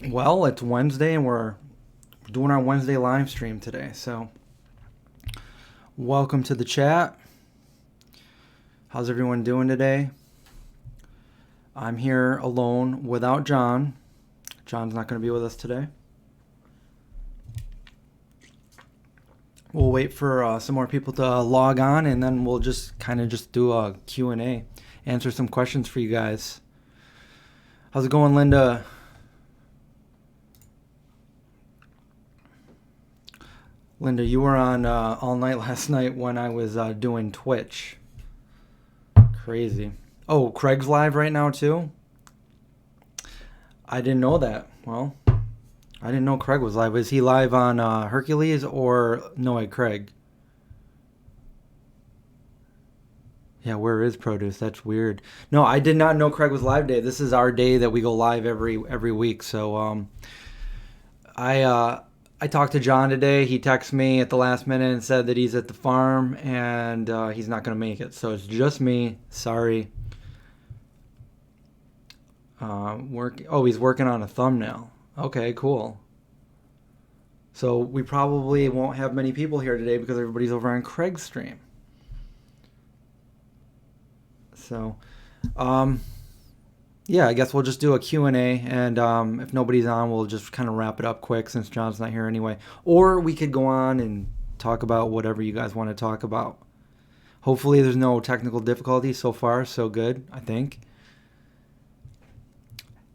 Well, it's Wednesday and we're doing our Wednesday live stream today. So, welcome to the chat. How's everyone doing today? I'm here alone without John. John's not going to be with us today. We'll wait for some more people to log on, and then we'll just do a Q&A, answer some questions for you guys. How's it going, Linda? Linda, you were on all night last night when I was doing Twitch. Crazy. Oh, Craig's live right now too? I didn't know that. Well, I didn't know Craig was live. Is he live on Hercules or Noah Craig? Yeah, where is Produce? That's weird. No, I did not know Craig was live day. This is our day that we go live every week. So I talked to John today. He texted me at the last minute and said that he's at the farm and he's not going to make it. So it's just me. Sorry. He's working on a thumbnail. Okay, cool. So we probably won't have many people here today because everybody's over on Craig's stream. So, yeah, I guess we'll just do a Q&A, and if nobody's on, we'll just kind of wrap it up quick since John's not here anyway. Or we could go on and talk about whatever you guys want to talk about. Hopefully there's no technical difficulties. So far, so good, I think.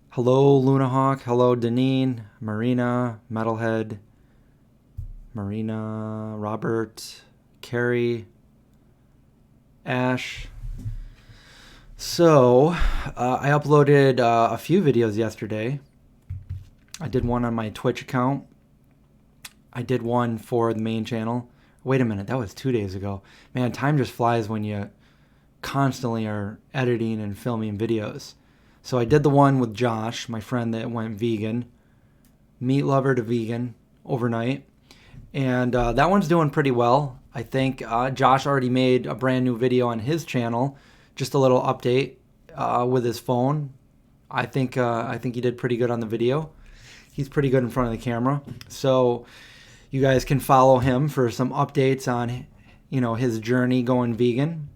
Hello, Lunahawk. Hello, Deneen, Marina, Metalhead, Marina, Robert, Carrie, Ash. So, I uploaded a few videos yesterday. I did one on my Twitch account. I did one for the main channel. Wait a minute, that was 2 days ago. Man, time just flies when you constantly are editing and filming videos. So I did the one with Josh, my friend that went vegan. Meat lover to vegan overnight. And that one's doing pretty well. I think Josh already made a brand new video on his channel. Just a little update with his phone. I think he did pretty good on the video. He's pretty good in front of the camera. So you guys can follow him for some updates on, his journey going vegan.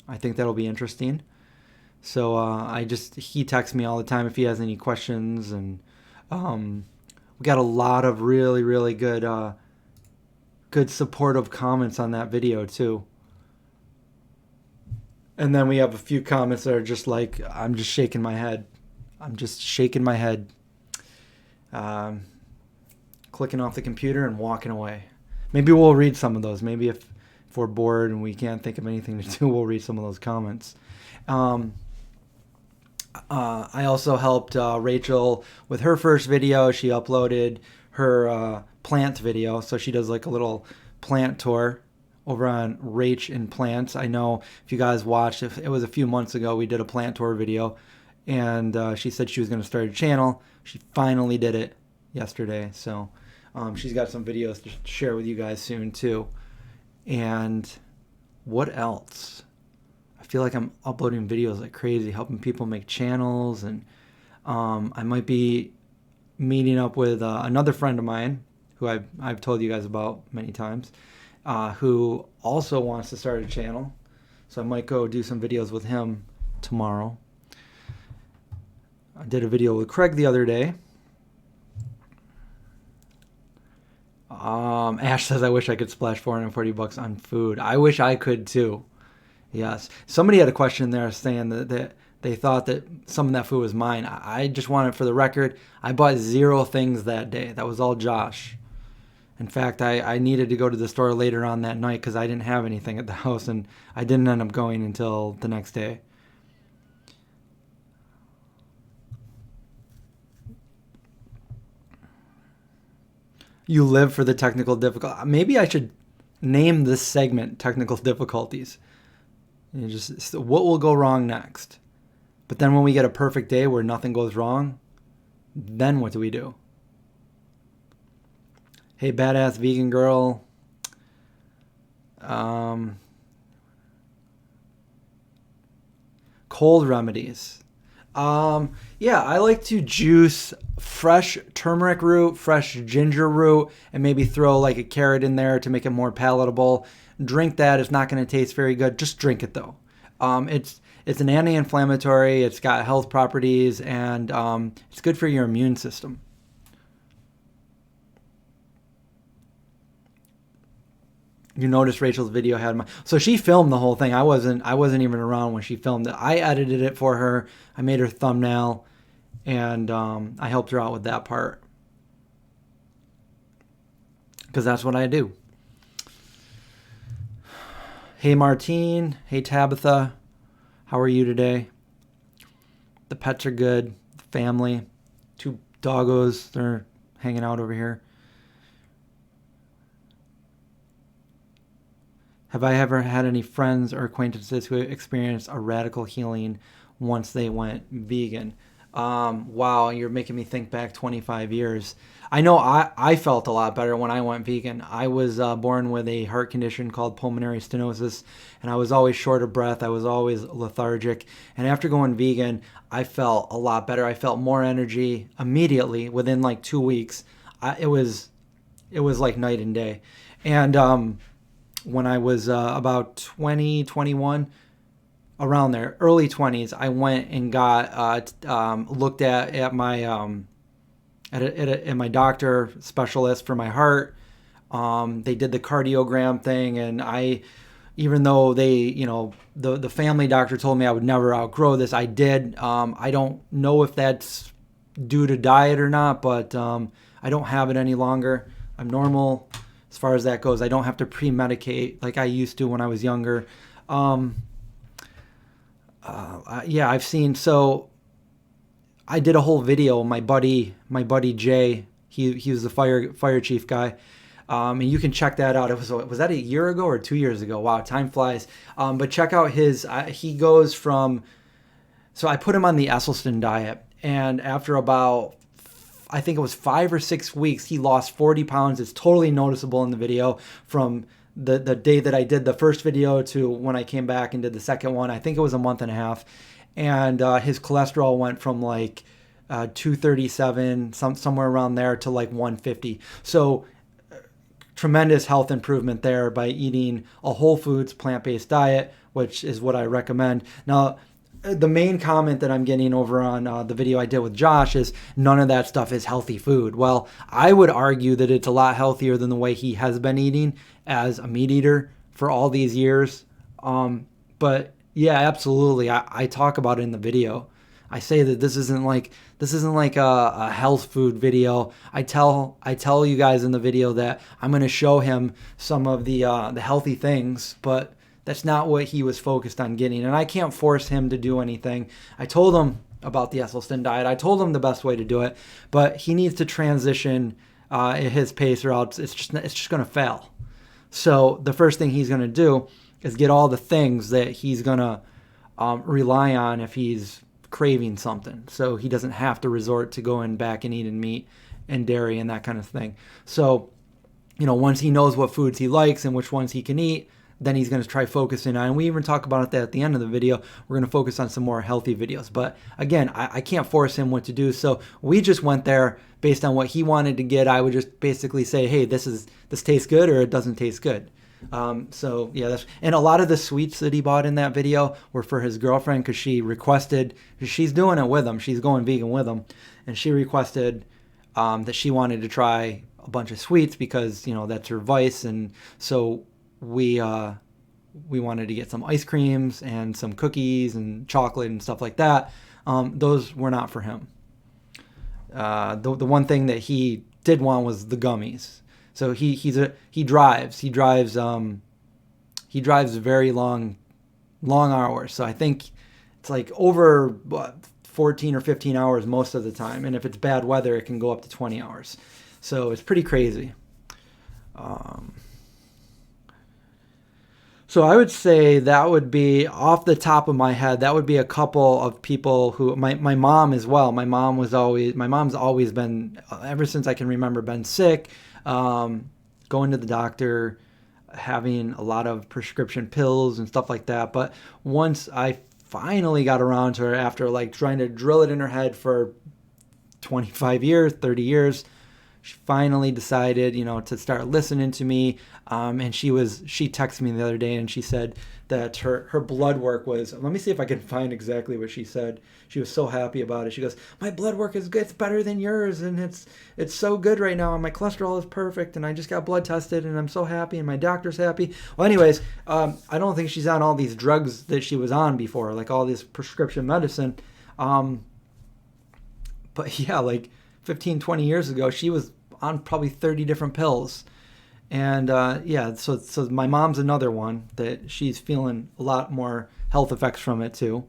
I think that'll be interesting. So he texts me all the time if he has any questions, and we got a lot of really, really good supportive comments on that video too. And then we have a few comments that are just like, I'm just shaking my head. Clicking off the computer and walking away. Maybe we'll read some of those. Maybe if we're bored and we can't think of anything to do, we'll read some of those comments. I also helped Rachel with her first video. She uploaded her plant video. So she does like a little plant tour over on Rach and Plants. I know if you guys watched, if it was a few months ago, we did a plant tour video, and she said she was going to start a channel. She finally did it yesterday, so she's got some videos to share with you guys soon too. And what else? I feel like I'm uploading videos like crazy, helping people make channels, and I might be meeting up with another friend of mine who I've told you guys about many times. Who also wants to start a channel. So I might go do some videos with him tomorrow. I did a video with Craig the other day. Ash says, I wish I could splash $440 on food. I wish I could too. Yes. Somebody had a question there saying that they thought that some of that food was mine. I just wanted, for the record, I bought 0 things that day. That was all Josh. In fact, I needed to go to the store later on that night because I didn't have anything at the house, and I didn't end up going until the next day. You live for the technical difficulty. Maybe I should name this segment Technical Difficulties. Just what will go wrong next. But then when we get a perfect day where nothing goes wrong, then what do we do? Hey, badass vegan girl. Cold remedies. Yeah, I like to juice fresh turmeric root, fresh ginger root, and maybe throw like a carrot in there to make it more palatable. Drink that. It's not going to taste very good. Just drink it though. It's an anti-inflammatory. It's got health properties, and it's good for your immune system. You notice Rachel's video had so she filmed the whole thing. I wasn't even around when she filmed it. I edited it for her. I made her thumbnail, and I helped her out with that part because that's what I do. Hey Martine, hey Tabitha, how are you today? The pets are good. The family, 2 doggos, they're hanging out over here. Have I ever had any friends or acquaintances who experienced a radical healing once they went vegan? Wow, you're making me think back 25 years. I know I felt a lot better when I went vegan. I was born with a heart condition called pulmonary stenosis, and I was always short of breath. I was always lethargic. And after going vegan, I felt a lot better. I felt more energy immediately within like 2 weeks. It was like night and day. And when I was about 20, 21, around there, early 20s, I went and got looked at my at my doctor specialist for my heart. They did the cardiogram thing, and even though they, the family doctor told me I would never outgrow this, I did. I don't know if that's due to diet or not, but I don't have it any longer. I'm normal as far as that goes. I don't have to pre-medicate like I used to when I was younger. I've seen, so I did a whole video. My buddy Jay, he was the fire chief guy. And you can check that out. Was that a year ago or 2 years ago? Wow, time flies. But check out he goes from, so I put him on the Esselstyn diet, and after about, I think it was 5 or 6 weeks, he lost 40 pounds. It's totally noticeable in the video from the day that I did the first video to when I came back and did the second one. I think it was a month and a half. And his cholesterol went from like 237, somewhere around there, to like 150. So tremendous health improvement there by eating a whole foods plant-based diet, which is what I recommend. Now, the main comment that I'm getting over on the video I did with Josh is none of that stuff is healthy food. Well, I would argue that it's a lot healthier than the way he has been eating as a meat eater for all these years. But yeah, absolutely. I talk about it in the video. I say that this isn't like a health food video. I tell you guys in the video that I'm going to show him some of the healthy things, but that's not what he was focused on getting. And I can't force him to do anything. I told him about the Esselstyn diet. I told him the best way to do it, but he needs to transition at his pace, or else it's just going to fail. So the first thing he's going to do is get all the things that he's going to rely on if he's craving something, so he doesn't have to resort to going back and eating meat and dairy and that kind of thing. So, once he knows what foods he likes and which ones he can eat, then he's going to try focusing on, and we even talk about it at the end of the video, we're going to focus on some more healthy videos. But again, I can't force him what to do, so we just went there based on what he wanted to get. I would just basically say, hey, this tastes good, or it doesn't taste good. So yeah, and a lot of the sweets that he bought in that video were for his girlfriend, because she requested, she's doing it with him, she's going vegan with him, and she requested that she wanted to try a bunch of sweets because that's her vice. And so we wanted to get some ice creams and some cookies and chocolate and stuff like that. Those were not for him. The one thing that he did want was the gummies. So he drives very long hours. So I think it's like over 14 or 15 hours most of the time. And if it's bad weather, it can go up to 20 hours. So it's pretty crazy. So I would say that would be, off the top of my head, that would be a couple of people who, my mom as well. My mom's always been, ever since I can remember, been sick, going to the doctor, having a lot of prescription pills and stuff like that. But once I finally got around to her, after like trying to drill it in her head for 25 years, 30 years. She finally decided, to start listening to me. And she texted me the other day and she said that her blood work was, let me see if I can find exactly what she said. She was so happy about it. She goes, my blood work is good. It's better than yours. And it's so good right now. And my cholesterol is perfect. And I just got blood tested and I'm so happy. And my doctor's happy. Well, anyways, I don't think she's on all these drugs that she was on before, like all this prescription medicine. But yeah, like 15, 20 years ago, she was on probably 30 different pills. And yeah, so my mom's another one that she's feeling a lot more health effects from it too.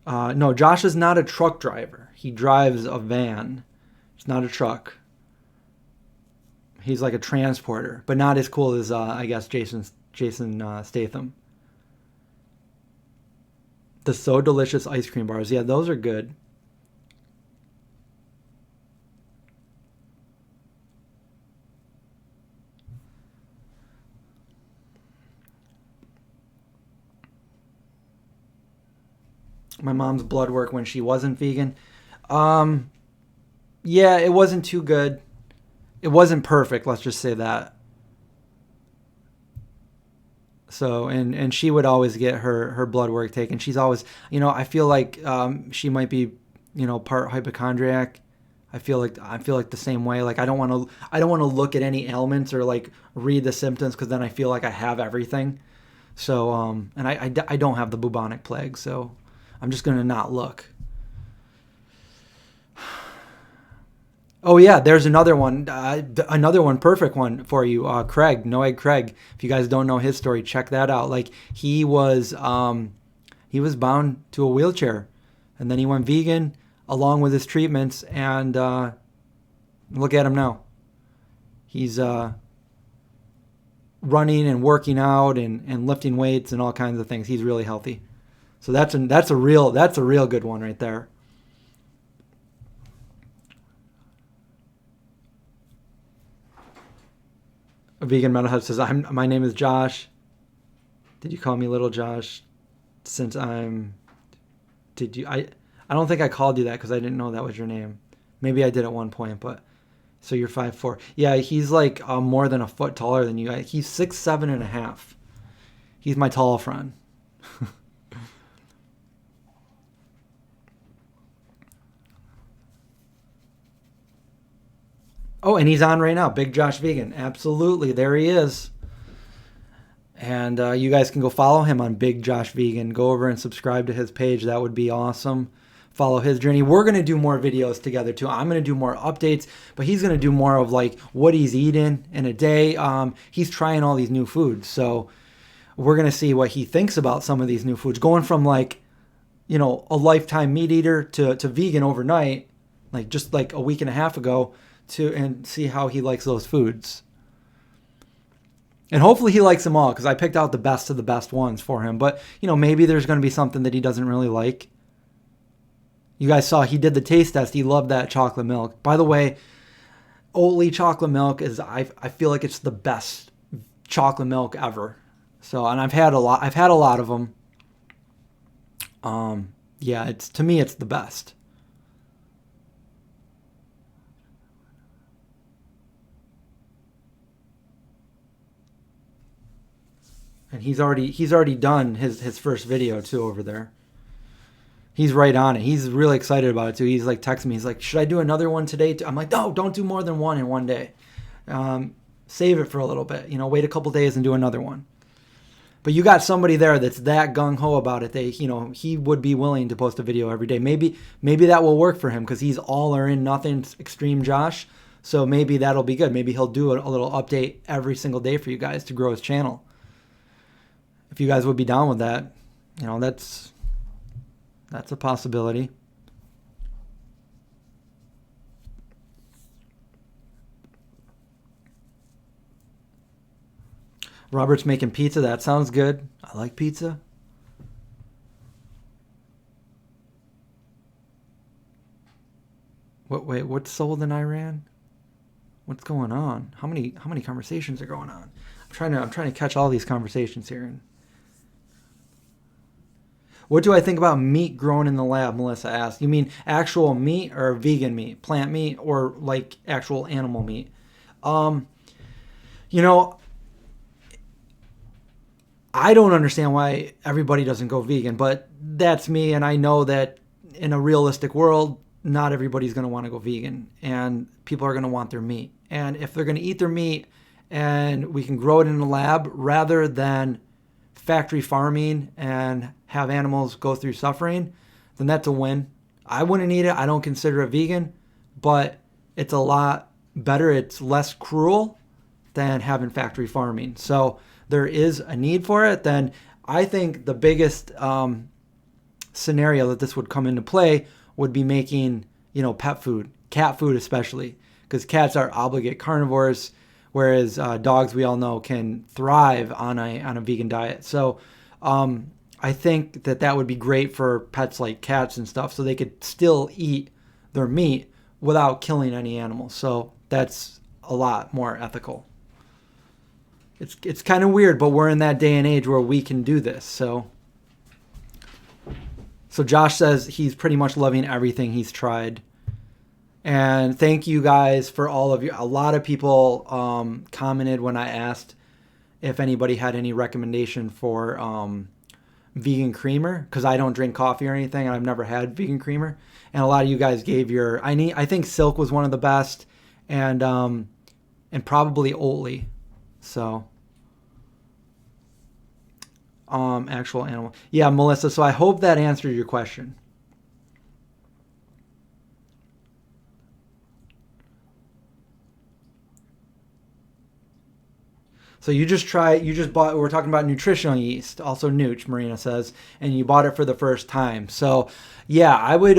No, Josh is not a truck driver. He drives a van. It's not a truck. He's like a transporter, but not as cool as I guess Jason Statham. The So Delicious ice cream bars. Yeah, those are good. My mom's blood work when she wasn't vegan. Yeah, it wasn't too good. It wasn't perfect, let's just say that. So, and she would always get her blood work taken. She's always, I feel like she might be, part hypochondriac. I feel like the same way. Like I don't want to look at any ailments or like read the symptoms because then I feel like I have everything. So, and I don't have the bubonic plague, so I'm just going to not look. Oh yeah, there's another one, perfect one for you, Craig, No Egg Craig. If you guys don't know his story, check that out. Like he was bound to a wheelchair, and then he went vegan along with his treatments, and look at him now. He's running and working out and lifting weights and all kinds of things. He's really healthy. So that's a real good one right there. A vegan mental health says, my name is Josh. Did you call me Little Josh? I don't think I called you that because I didn't know that was your name. Maybe I did at one point, but so you're 5'4". Yeah, he's like more than a foot taller than you. He's 6'7.5". He's my tall friend. Oh, and he's on right now. Big Josh Vegan. Absolutely. There he is. And you guys can go follow him on Big Josh Vegan. Go over and subscribe to his page. That would be awesome. Follow his journey. We're going to do more videos together too. I'm going to do more updates, but he's going to do more of like what he's eating in a day. He's trying all these new foods. So we're going to see what he thinks about some of these new foods. Going from like, a lifetime meat eater to vegan overnight, like just like a week and a half ago, and see how he likes those foods. And hopefully he likes them all because I picked out the best of the best ones for him. But, maybe there's going to be something that he doesn't really like. You guys saw he did the taste test. He loved that chocolate milk. By the way, Oatly chocolate milk is, I feel like it's the best chocolate milk ever. So, and I've had a lot of them. Yeah, to me, it's the best. And he's already done his first video too over there. He's right on it. He's really excited about it too. He's like texting me. He's like, should I do another one today? I'm like, no, don't do more than one in one day. Save it for a little bit. Wait a couple days and do another one. But you got somebody there that's that gung-ho about it. He would be willing to post a video every day. Maybe that will work for him because he's all or in nothing extreme Josh. So maybe that'll be good. Maybe he'll do a little update every single day for you guys to grow his channel. If you guys would be down with that, that's a possibility. Robert's making pizza. That sounds good. I like pizza. What's sold in Iran? What's going on? How many conversations are going on? I'm trying to catch all these conversations here. What do I think about meat grown in the lab? Melissa asked. You mean actual meat or vegan meat, plant meat, or like actual animal meat? Um, you know, I don't understand why everybody doesn't go vegan, but that's me, and I know that in a realistic world, not everybody's going to want to go vegan, and people are going to want their meat. And if they're going to eat their meat and we can grow it in the lab rather than factory farming and have animals go through suffering, then that's a win. I wouldn't eat it. I don't consider it vegan, but it's a lot better. It's less cruel than having factory farming. So there is a need for it. Then I think the biggest scenario that this would come into play would be making, pet food, cat food especially, because cats are obligate carnivores, whereas dogs, we all know, can thrive on a vegan diet. So I think that would be great for pets like cats and stuff, so they could still eat their meat without killing any animals. So that's a lot more ethical. It's kind of weird, but we're in that day and age where we can do this. So Josh says he's pretty much loving everything he's tried. And thank you guys for all of you. A lot of people commented when I asked if anybody had any recommendation for vegan creamer, because I don't drink coffee or anything, and I've never had vegan creamer. And a lot of you guys gave your. I think Silk was one of the best, and probably Oatly. So actual animal. Yeah, Melissa. So I hope that answered your question. So you just bought, we're talking about nutritional yeast, also Nooch, Marina says, and you bought it for the first time. So yeah, I would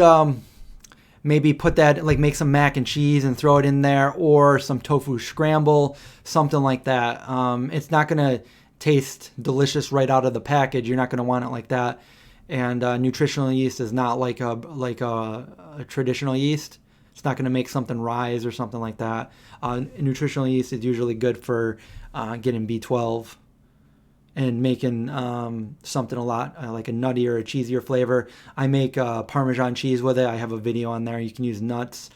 maybe put that, like make some mac and cheese and throw it in there, or some tofu scramble, something like that. It's not going to taste delicious right out of the package. You're not going to want it like that. And nutritional yeast is not like a traditional yeast. It's not going to make something rise or something like that. Nutritional yeast is usually good for getting B12 and making something a lot like a nuttier or a cheesier flavor. I make Parmesan cheese with it. I have a video on there. You can use nuts.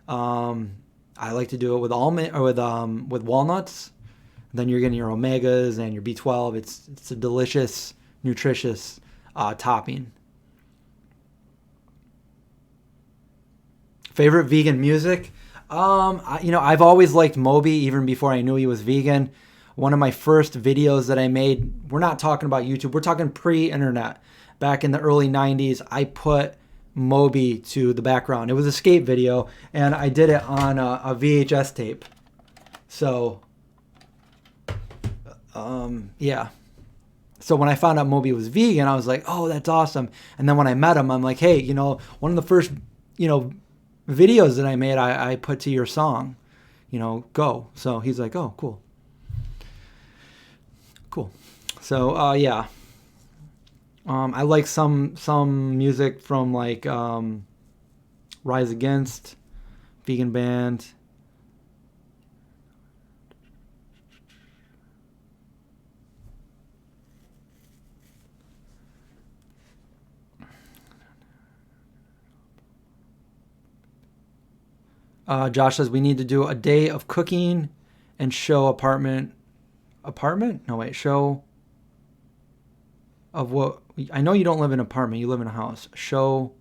I like to do it with almond or with walnuts. Then you're getting your omegas and your B12. It's a delicious, nutritious topping. Favorite vegan music? I've always liked Moby even before I knew he was vegan. One of my first videos that I made, we're not talking about YouTube, we're talking pre-internet. Back in the early 90s, I put Moby to the background. It was a skate video, and I did it on a VHS tape. So, yeah. So when I found out Moby was vegan, I was like, oh, that's awesome. And then when I met him, I'm like, hey, one of the first, videos that I made, I put to your song, go. So he's like, oh, cool. Cool. So, yeah. I like some music from like Rise Against, vegan band. Josh says we need to do a day of cooking and show show of what, I know you don't live in an apartment, you live in a house. Show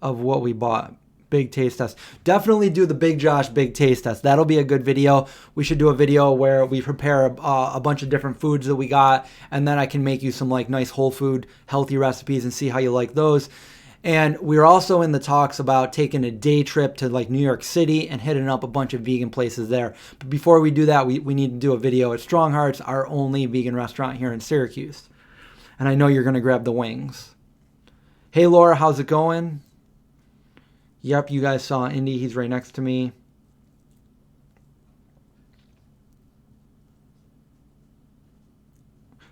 of what we bought. Big taste test. Definitely do the Big Josh big taste test. That'll be a good video. We should do a video where we prepare a bunch of different foods that we got, and then I can make you some like nice whole food, healthy recipes and see how you like those. And we're also in the talks about taking a day trip to like New York City and hitting up a bunch of vegan places there. But before we do that, we need to do a video at Strong Hearts, our only vegan restaurant here in Syracuse. And I know you're going to grab the wings. Hey, Laura, how's it going? Yep, you guys saw Indy. He's right next to me.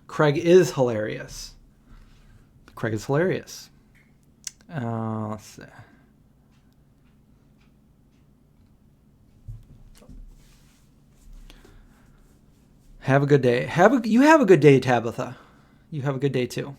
Craig is hilarious. Craig is hilarious. Let's see. Have a good day. You have a good day, Tabitha. You have a good day too.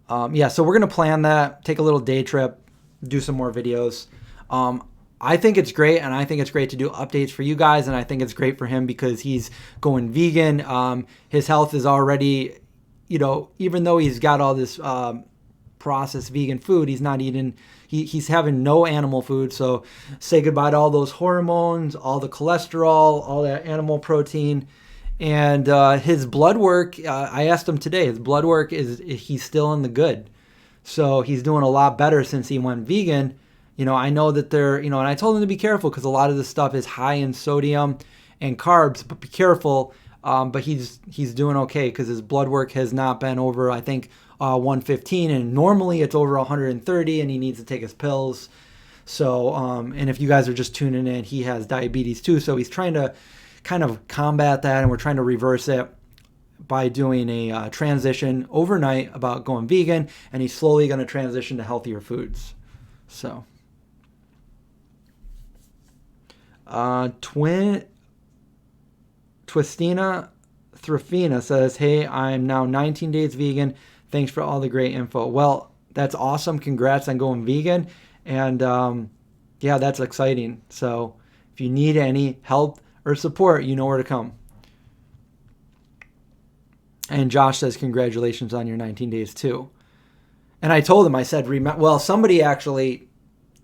Yeah, so we're going to plan that, take a little day trip, do some more videos. I think it's great, and I think it's great to do updates for you guys, and I think it's great for him because he's going vegan. His health is already, even though he's got all this processed vegan food, he's not eating, he's having no animal food. So say goodbye to all those hormones, all the cholesterol, all that animal protein. And his blood work, I asked him today, his blood work he's still in the good. So he's doing a lot better since he went vegan. I know that and I told him to be careful because a lot of this stuff is high in sodium and carbs, but be careful. But he's doing okay because his blood work has not been over, I think, 115, and normally it's over 130, and he needs to take his pills. So, and if you guys are just tuning in, he has diabetes too. So he's trying to kind of combat that, and we're trying to reverse it by doing a transition overnight about going vegan, and he's slowly going to transition to healthier foods. So, Twistina Thrafina says, hey, I'm now 19 days vegan. Thanks for all the great info. Well, that's awesome. Congrats on going vegan. And yeah, that's exciting. So if you need any help or support, you know where to come. And Josh says, congratulations on your 19 days too. And I told him, I said, somebody actually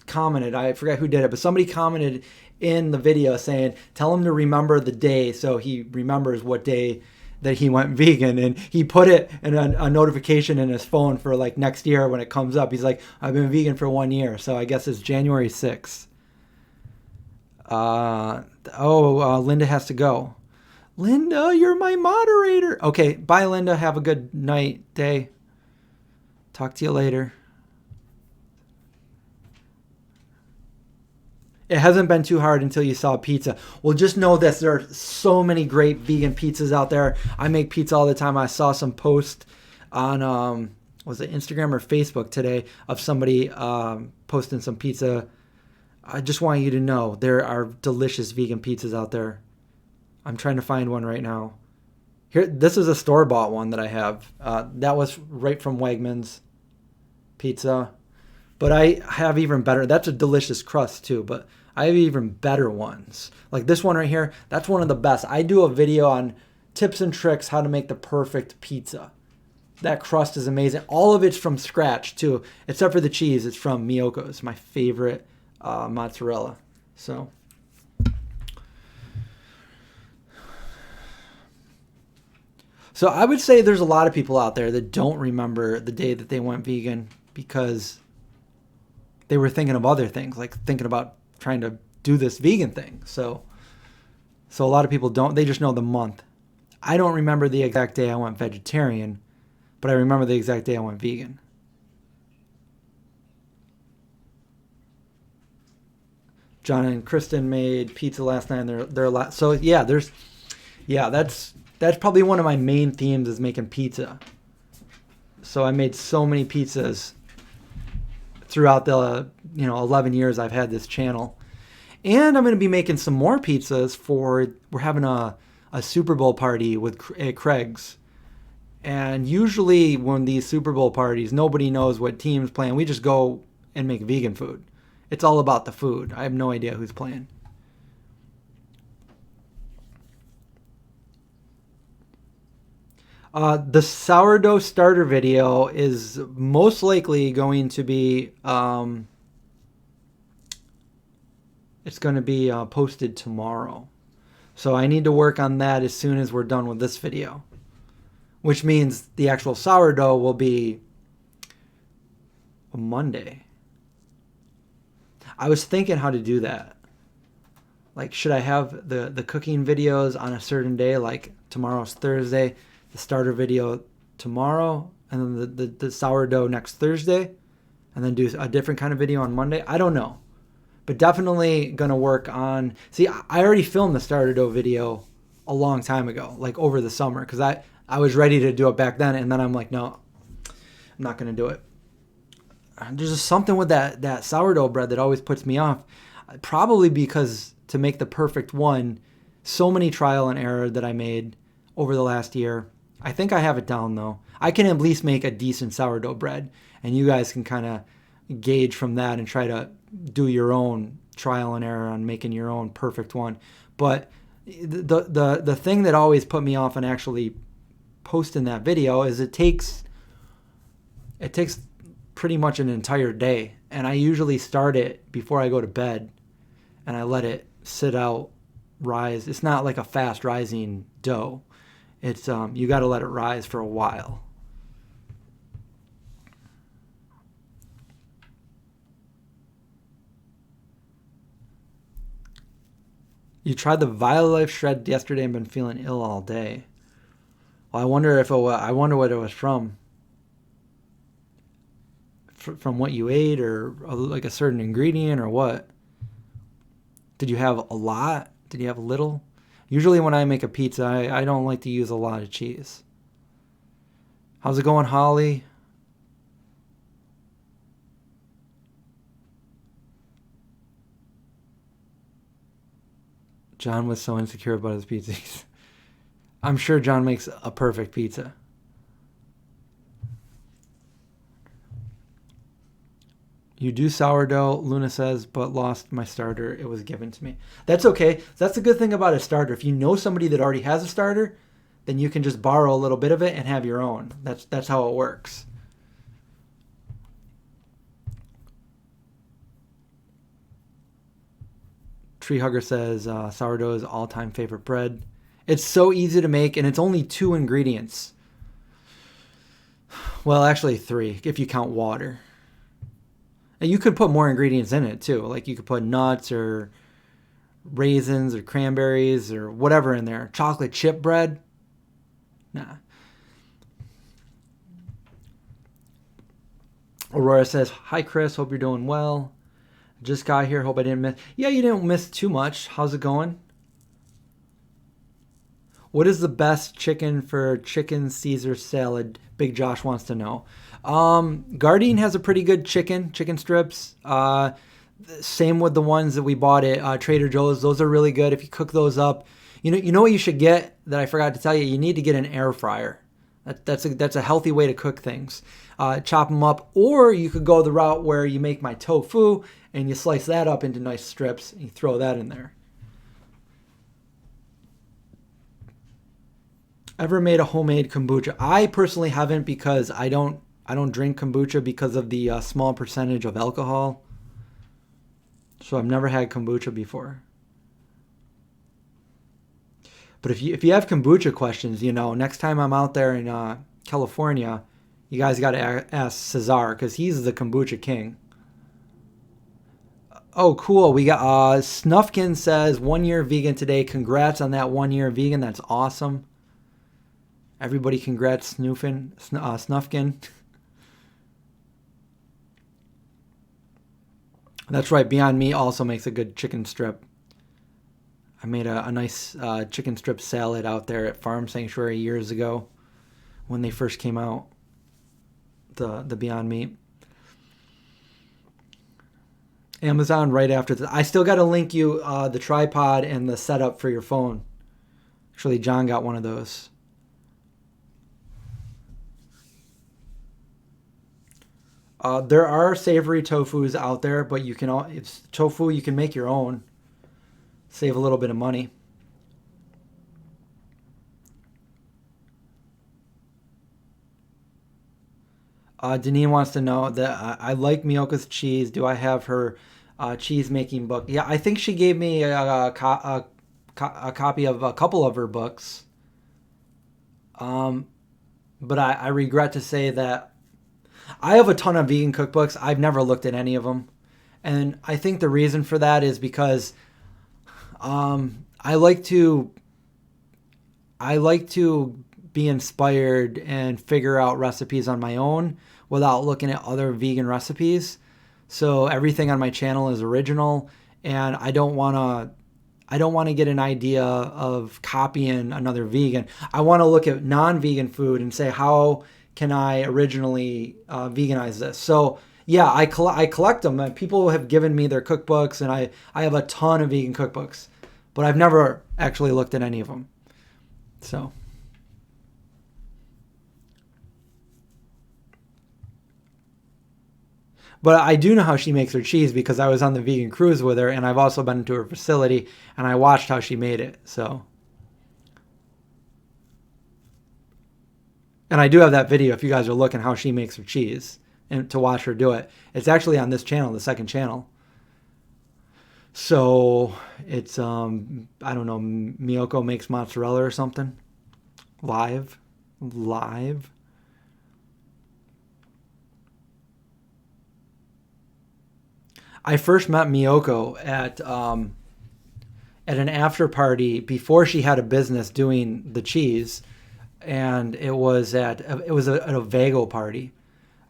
commented, I forgot who did it, but somebody commented in the video saying, tell him to remember the day so he remembers what day that he went vegan. And he put it in a notification in his phone for like next year when it comes up. He's like, I've been vegan for 1 year. So I guess it's January 6th. Linda has to go. Linda, you're my moderator. Okay, bye, Linda. Have a good night, day. Talk to you later. It hasn't been too hard until you saw pizza. Well, just know this. There are so many great vegan pizzas out there. I make pizza all the time. I saw some post on, was it Instagram or Facebook today of somebody posting some pizza. I just want you to know there are delicious vegan pizzas out there. I'm trying to find one right now. Here, this is a store-bought one that I have. That was right from Wegmans Pizza. But I have even better. That's a delicious crust too, but I have even better ones. Like this one right here, that's one of the best. I do a video on tips and tricks how to make the perfect pizza. That crust is amazing. All of it's from scratch too, except for the cheese. It's from Miyoko's, my favorite mozzarella. So I would say there's a lot of people out there that don't remember the day that they went vegan because they were thinking of other things, like thinking about trying to do this vegan thing. So a lot of people don't. They just know the month. I don't remember the exact day I went vegetarian, but I remember the exact day I went vegan. John and Kristen made pizza last night, and they're a lot. So yeah, that's probably one of my main themes is making pizza. So I made so many pizzas throughout the 11 years I've had this channel. And I'm going to be making some more pizzas we're having a Super Bowl party at Craig's. And usually when these Super Bowl parties, nobody knows what team's playing. We just go and make vegan food. It's all about the food. I have no idea who's playing. The sourdough starter video is most likely going to be, it's going to be posted tomorrow. So I need to work on that as soon as we're done with this video, which means the actual sourdough will be Monday. I was thinking how to do that. Like, should I have the cooking videos on a certain day, like tomorrow's Thursday, the starter video tomorrow, and then the sourdough next Thursday, and then do a different kind of video on Monday? I don't know. But definitely going to work on... See, I already filmed the sourdough video a long time ago, like over the summer, because I was ready to do it back then, and then I'm like, no, I'm not going to do it. There's just something with that sourdough bread that always puts me off. Probably because to make the perfect one, so many trial and error that I made over the last year. I think I have it down though. I can at least make a decent sourdough bread, and you guys can kind of gauge from that and try to do your own trial and error on making your own perfect one. But the thing that always put me off on actually posting that video is it takes pretty much an entire day, and I usually start it before I go to bed, and I let it sit out, rise. It's not like a fast rising dough. It's you got to let it rise for a while. You tried the Violife shred yesterday and been feeling ill all day. Well, I wonder what it was from. From what you ate, or like a certain ingredient, or what? Did you have a lot? Did you have a little? Usually when I make a pizza, I don't like to use a lot of cheese. How's it going, Holly? John was so insecure about his pizzas. I'm sure John makes a perfect pizza. You do sourdough, Luna says, but lost my starter. It was given to me. That's okay. That's the good thing about a starter. If you know somebody that already has a starter, then you can just borrow a little bit of it and have your own. That's how it works. Tree Hugger says sourdough is all-time favorite bread. It's so easy to make, and it's only 2 ingredients. Well, actually 3, if you count water. And you could put more ingredients in it too. Like you could put nuts or raisins or cranberries or whatever in there. Chocolate chip bread? Nah. Aurora says, hi Chris, hope you're doing well. Just got here, hope I didn't miss. Yeah, you didn't miss too much. How's it going? What is the best chicken for chicken Caesar salad? Big Josh wants to know. Gardein has a pretty good chicken strips. Same with the ones that we bought at Trader Joe's. Those are really good if you cook those up. You know what you should get that I forgot to tell you? You need to get an air fryer. That's a healthy way to cook things. Chop them up, or you could go the route where you make my tofu and you slice that up into nice strips and you throw that in there. Ever made a homemade kombucha? I personally haven't, because I don't drink kombucha because of the small percentage of alcohol. So I've never had kombucha before. But if you have kombucha questions, next time I'm out there in California, you guys got to ask Cesar, because he's the kombucha king. Oh, cool. We got Snufkin says 1 year vegan today. Congrats on that 1 year vegan. That's awesome. Everybody congrats Snufkin. That's right. Beyond Meat also makes a good chicken strip. I made a nice chicken strip salad out there at Farm Sanctuary years ago when they first came out, the Beyond Meat. Amazon right after this. I still got to link you the tripod and the setup for your phone. Actually, John got one of those. There are savory tofus out there, but it's tofu you can make your own. Save a little bit of money. Deneen wants to know that I like Miyoko's cheese. Do I have her cheese making book? Yeah, I think she gave me a copy of a couple of her books. But I regret to say that I have a ton of vegan cookbooks. I've never looked at any of them. And I think the reason for that is because I like to be inspired and figure out recipes on my own without looking at other vegan recipes. So everything on my channel is original, and I don't want to get an idea of copying another vegan. I want to look at non-vegan food and say, how can I originally veganize this? So yeah, I collect them. People have given me their cookbooks, and I have a ton of vegan cookbooks, but I've never actually looked at any of them. So But I do know how she makes her cheese because I was on the vegan cruise with her, and I've also been into her facility, and I watched how she made it. So, and I do have that video if you guys are looking how she makes her cheese and to watch her do it. It's actually on this channel, the second channel. So it's I don't know, Miyoko makes mozzarella or something. Live. I first met Miyoko at an after party before she had a business doing the cheese, and it was at a Vago party.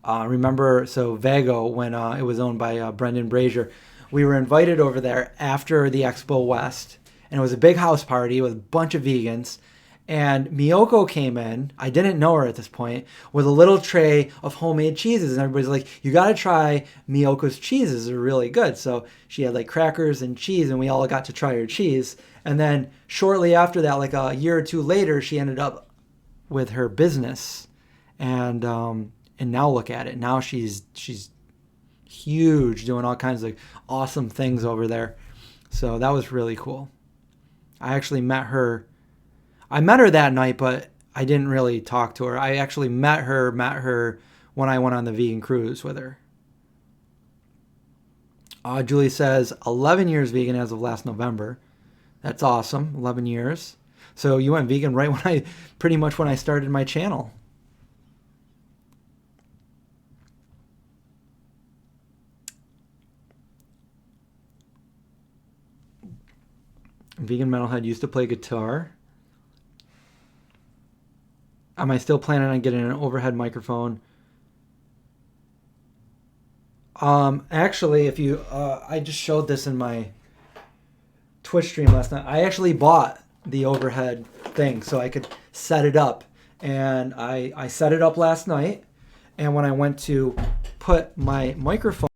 Remember, so Vago, when it was owned by Brendan Brazier, we were invited over there after the Expo West, and it was a big house party with a bunch of vegans. And Miyoko came in, I didn't know her at this point, with a little tray of homemade cheeses. And everybody's like, you got to try Miyoko's cheeses. They're really good. So she had like crackers and cheese, and we all got to try her cheese. And then shortly after that, like a year or two later, she ended up with her business. And now look at it. Now she's huge, doing all kinds of awesome things over there. So that was really cool. I actually met her. I met her that night, but I didn't really talk to her. I actually met her when I went on the vegan cruise with her. Julie says 11 years vegan as of last November. That's awesome. 11 years. So you went vegan right when I started my channel. Vegan Metalhead used to play guitar. Am I still planning on getting an overhead microphone? Actually, if you, I just showed this in my Twitch stream last night. I actually bought the overhead thing so I could set it up, and I set it up last night. And when I went to put my microphone,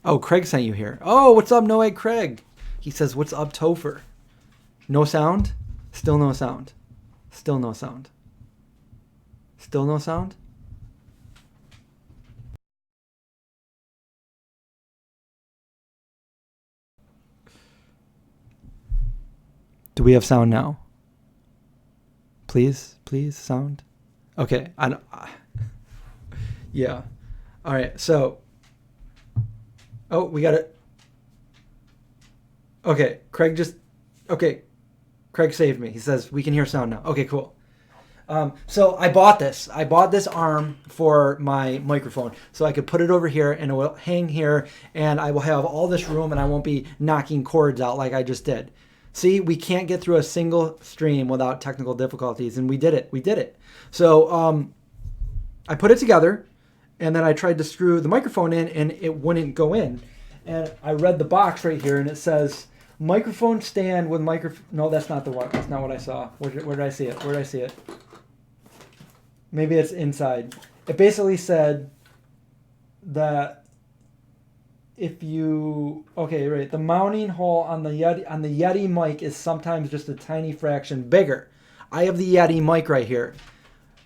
oh, Craig sent you here. Oh, what's up, No Egg Craig? He says, what's up, Topher? No sound? Still no sound. Still no sound. Still no sound? Do we have sound now? Please, sound. Okay, I don't. Yeah. All right. So. Oh, we got it. Okay, Craig just. Okay, Craig saved me. He says we can hear sound now. Okay, cool. So I bought this. I bought this arm for my microphone so I could put it over here and it will hang here, and I will have all this room and I won't be knocking cords out like I just did. See, we can't get through a single stream without technical difficulties, and we did it. We did it. So I put it together, and then I tried to screw the microphone in, and it wouldn't go in. And I read the box right here, and it says microphone stand with microphone. No, that's not the one. That's not what I saw. Where did I see it? Where did I see it? Maybe it's inside. It basically said that if you the mounting hole on the Yeti mic is sometimes just a tiny fraction bigger. I have the Yeti mic right here.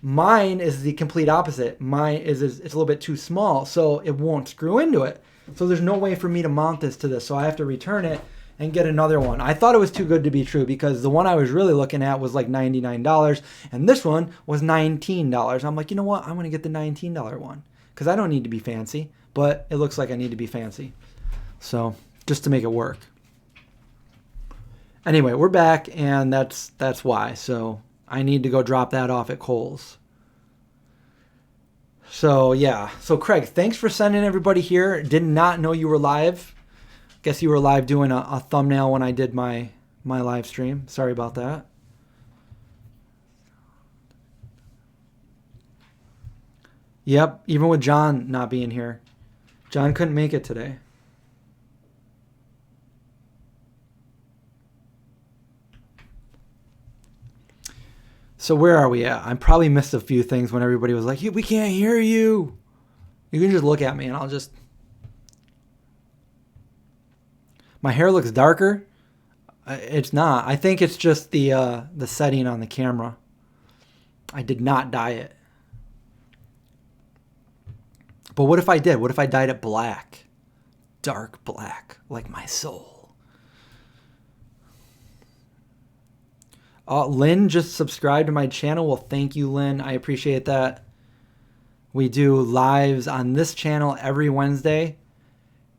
Mine is the complete opposite. Mine is it's a little bit too small, so it won't screw into it. So there's no way for me to mount this to this, so I have to return it and get another one. I thought it was too good to be true because the one I was really looking at was like $99, and this one was $19. I'm like, you know what? I'm gonna get the $19 one because I don't need to be fancy, but it looks like I need to be fancy. So just to make it work. Anyway, we're back, and that's why. So I need to go drop that off at Kohl's. So yeah. So Craig, thanks for sending everybody here. Did not know you were live. Guess you were live doing a thumbnail when I did my live stream. Sorry about that. Yep, even with John not being here. John couldn't make it today. So where are we at? I probably missed a few things when everybody was like, we can't hear you. You can just look at me and I'll just... My hair looks darker. It's not. I think it's just the setting on the camera. I did not dye it. But what if I did? What if I dyed it black? Dark black, like my soul. Lynn just subscribed to my channel. Well, thank you, Lynn. I appreciate that. We do lives on this channel every Wednesday.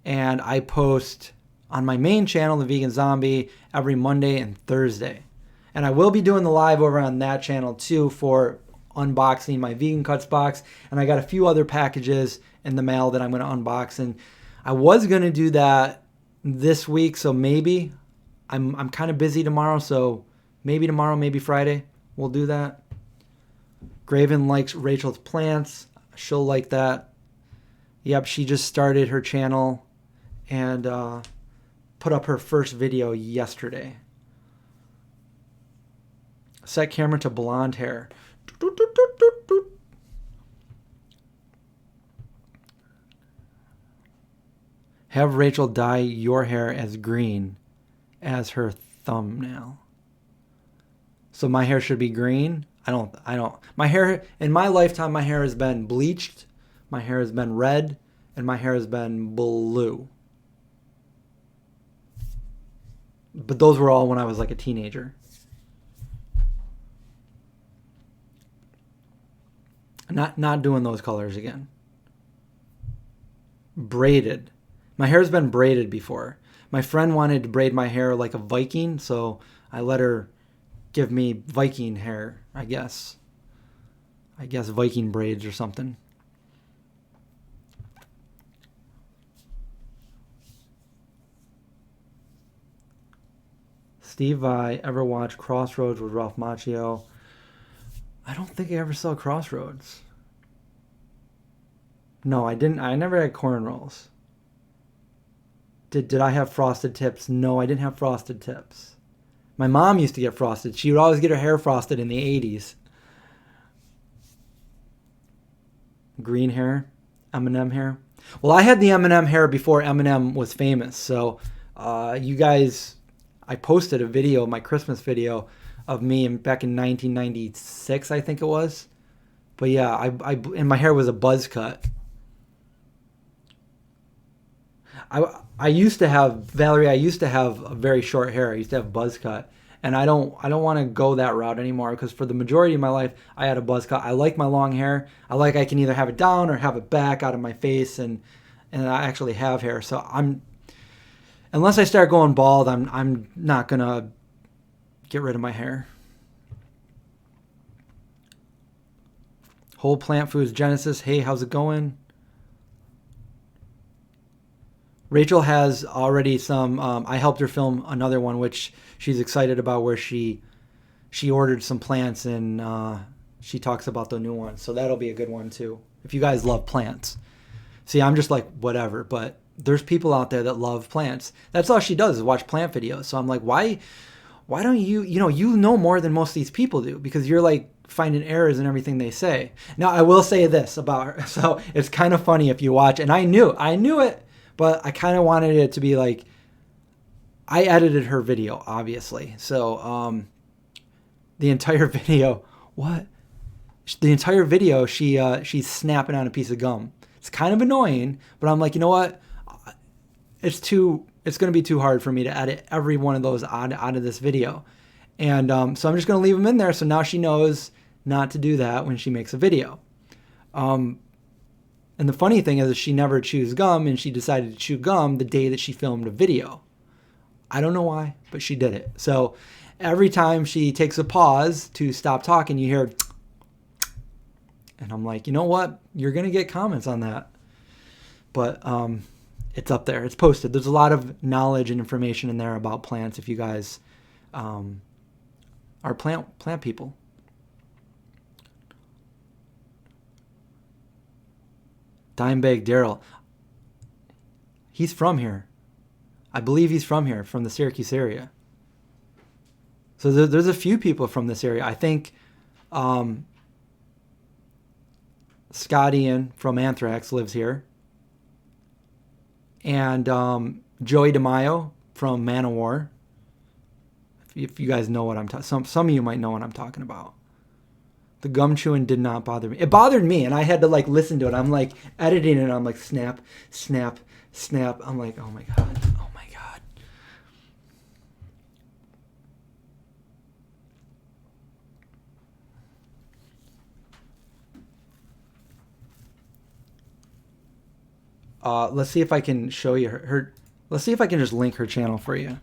And I post on my main channel, The Vegan Zombie, every Monday and Thursday. And I will be doing the live over on that channel too for unboxing my Vegan Cuts box. And I got a few other packages in the mail that I'm going to unbox. And I was going to do that this week, so maybe. I'm kind of busy tomorrow, so maybe tomorrow, maybe Friday, we'll do that. Graven likes Rachel's plants. She'll like that. Yep, she just started her channel and put up her first video yesterday. Set camera to blonde hair. Have Rachel dye your hair as green as her thumbnail. So my hair should be green. I don't. My hair, in my lifetime, my hair has been bleached, my hair has been red, and my hair has been blue. But those were all when I was like a teenager. Not doing those colors again. Braided. My hair's been braided before. My friend wanted to braid my hair like a Viking, so I let her give me Viking hair, I guess. I guess Viking braids or something. Steve Vai, ever watch Crossroads with Ralph Macchio? I don't think I ever saw Crossroads. No, I didn't. I never had cornrows. Did I have frosted tips? No, I didn't have frosted tips. My mom used to get frosted. She would always get her hair frosted in the 80s. Green hair, Eminem hair. Well, I had the Eminem hair before Eminem was famous. So you guys, I posted a video, my Christmas video of me back in 1996, I think it was. But yeah, and my hair was a buzz cut. I used to have, Valerie, I used to have a very short hair. I used to have buzz cut. And I don't want to go that route anymore because for the majority of my life, I had a buzz cut. I like my long hair. I can either have it down or have it back out of my face, and I actually have hair. So unless I start going bald, I'm not going to get rid of my hair. Whole Plant Foods Genesis. Hey, how's it going? Rachel has already some, I helped her film another one, which she's excited about, where she ordered some plants and she talks about the new one. So that'll be a good one too, if you guys love plants. See, I'm just like, whatever, but there's people out there that love plants. That's all she does is watch plant videos. So I'm like, why don't you know more than most of these people do, because you're like finding errors in everything they say. Now, I will say this about her. So it's kind of funny if you watch, and I knew it. But I kind of wanted it to be like, I edited her video, obviously. So the entire video, she's snapping on a piece of gum. It's kind of annoying, but I'm like, you know what? It's going to be too hard for me to edit every one of those out of this video. And so I'm just going to leave them in there. So now she knows not to do that when she makes a video. And the funny thing is she never chews gum, and she decided to chew gum the day that she filmed a video. I don't know why, but she did it. So every time she takes a pause to stop talking, you hear, and I'm like, you know what? You're going to get comments on that. But it's up there. It's posted. There's a lot of knowledge and information in there about plants if you guys are plant people. Dimebag Daryl. He's from here. I believe he's from here, from the Syracuse area. So there's a few people from this area. I think Scott Ian from Anthrax lives here. And Joey DeMaio from Manowar. If you guys know what I'm talking, some of you might know what I'm talking about. The gum chewing did not bother me. It bothered me, and I had to like listen to it. I'm like editing it. And I'm like snap, snap, snap. I'm like, oh my god, oh my god. Let's see if I can show you her. Let's see if I can just link her channel for you.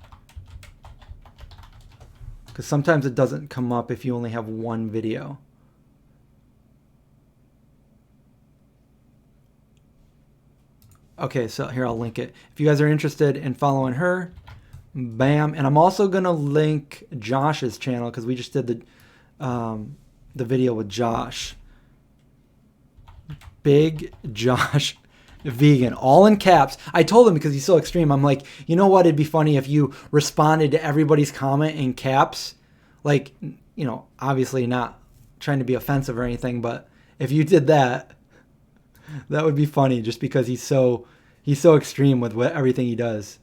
Because sometimes it doesn't come up if you only have one video. Okay, so here I'll link it. If you guys are interested in following her, bam. And I'm also going to link Josh's channel because we just did the video with Josh. Big Josh Vegan, all in caps. I told him because he's so extreme. I'm like, you know what? It'd be funny if you responded to everybody's comment in caps. Like, you know, obviously not trying to be offensive or anything, but if you did that, that would be funny just because he's so extreme with everything he does.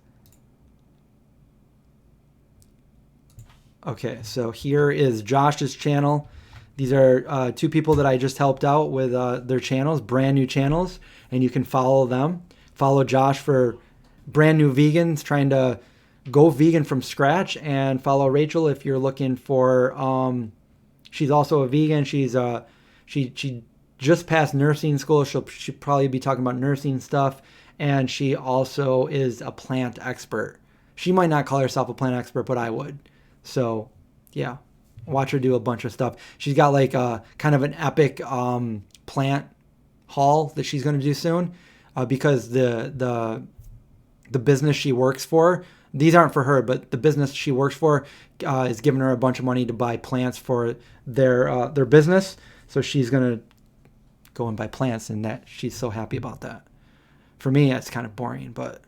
Okay, so here is Josh's channel. These are two people that I just helped out with their channels, brand new channels, and you can follow them. Follow Josh for brand new vegans trying to go vegan from scratch, and follow Rachel if you're looking for. She's also a vegan. She's she just passed nursing school. She'll probably be talking about nursing stuff, and she also is a plant expert. She might not call herself a plant expert, but I would. So, yeah. Watch her do a bunch of stuff. She's got like a kind of an epic plant haul that she's going to do soon, because the business she works for, these aren't for her, but the business she works for is giving her a bunch of money to buy plants for their business. So she's going to go and buy plants, and that she's so happy about that. For me, it's kind of boring, but.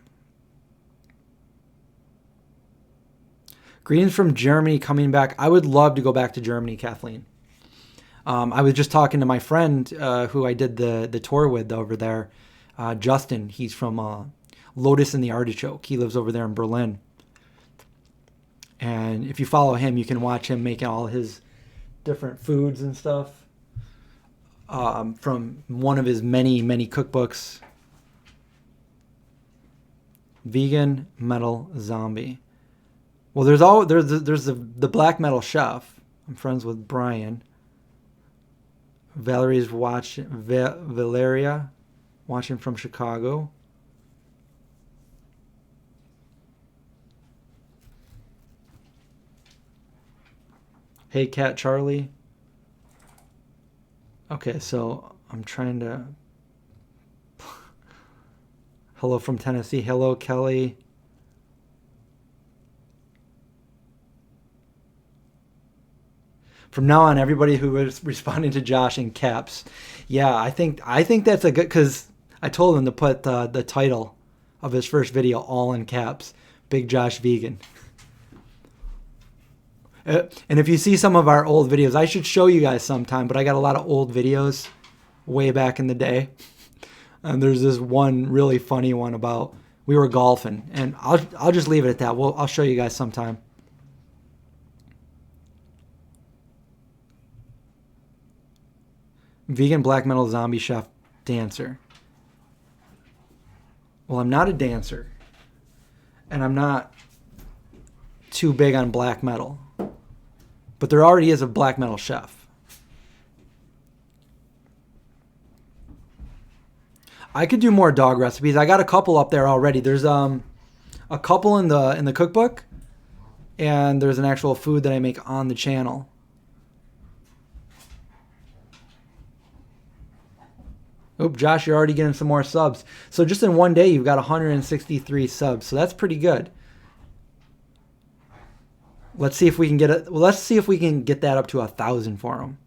Greetings from Germany, coming back. I would love to go back to Germany, Kathleen. I was just talking to my friend who I did the tour with over there, Justin. He's from Lotus and the Artichoke. He lives over there in Berlin. And if you follow him, you can watch him making all his different foods and stuff from one of his many, many cookbooks. Vegan Metal Zombie. Well, there's the black metal chef. I'm friends with Brian. Valerie's watching. Valeria, watching from Chicago. Hey, Cat Charlie. Okay, so I'm trying to. Hello from Tennessee. Hello, Kelly. From now on, everybody who is responding to Josh in caps. Yeah, I think that's a good, because I told him to put the title of his first video all in caps. Big Josh Vegan. And if you see some of our old videos, I should show you guys sometime, but I got a lot of old videos way back in the day. And there's this one really funny one about we were golfing, and I'll just leave it at that. I'll show you guys sometime. Vegan black metal zombie chef dancer. Well, I'm not a dancer, and I'm not too big on black metal, but there already is a black metal chef. I could do more dog recipes. I got a couple up there already. There's a couple in the cookbook, and there's an actual food that I make on the channel. Oop, Josh, you're already getting some more subs. So just in one day, you've got 163 subs. So that's pretty good. Let's see if we can get it. Well, let's see if we can get that up to 1,000 for them.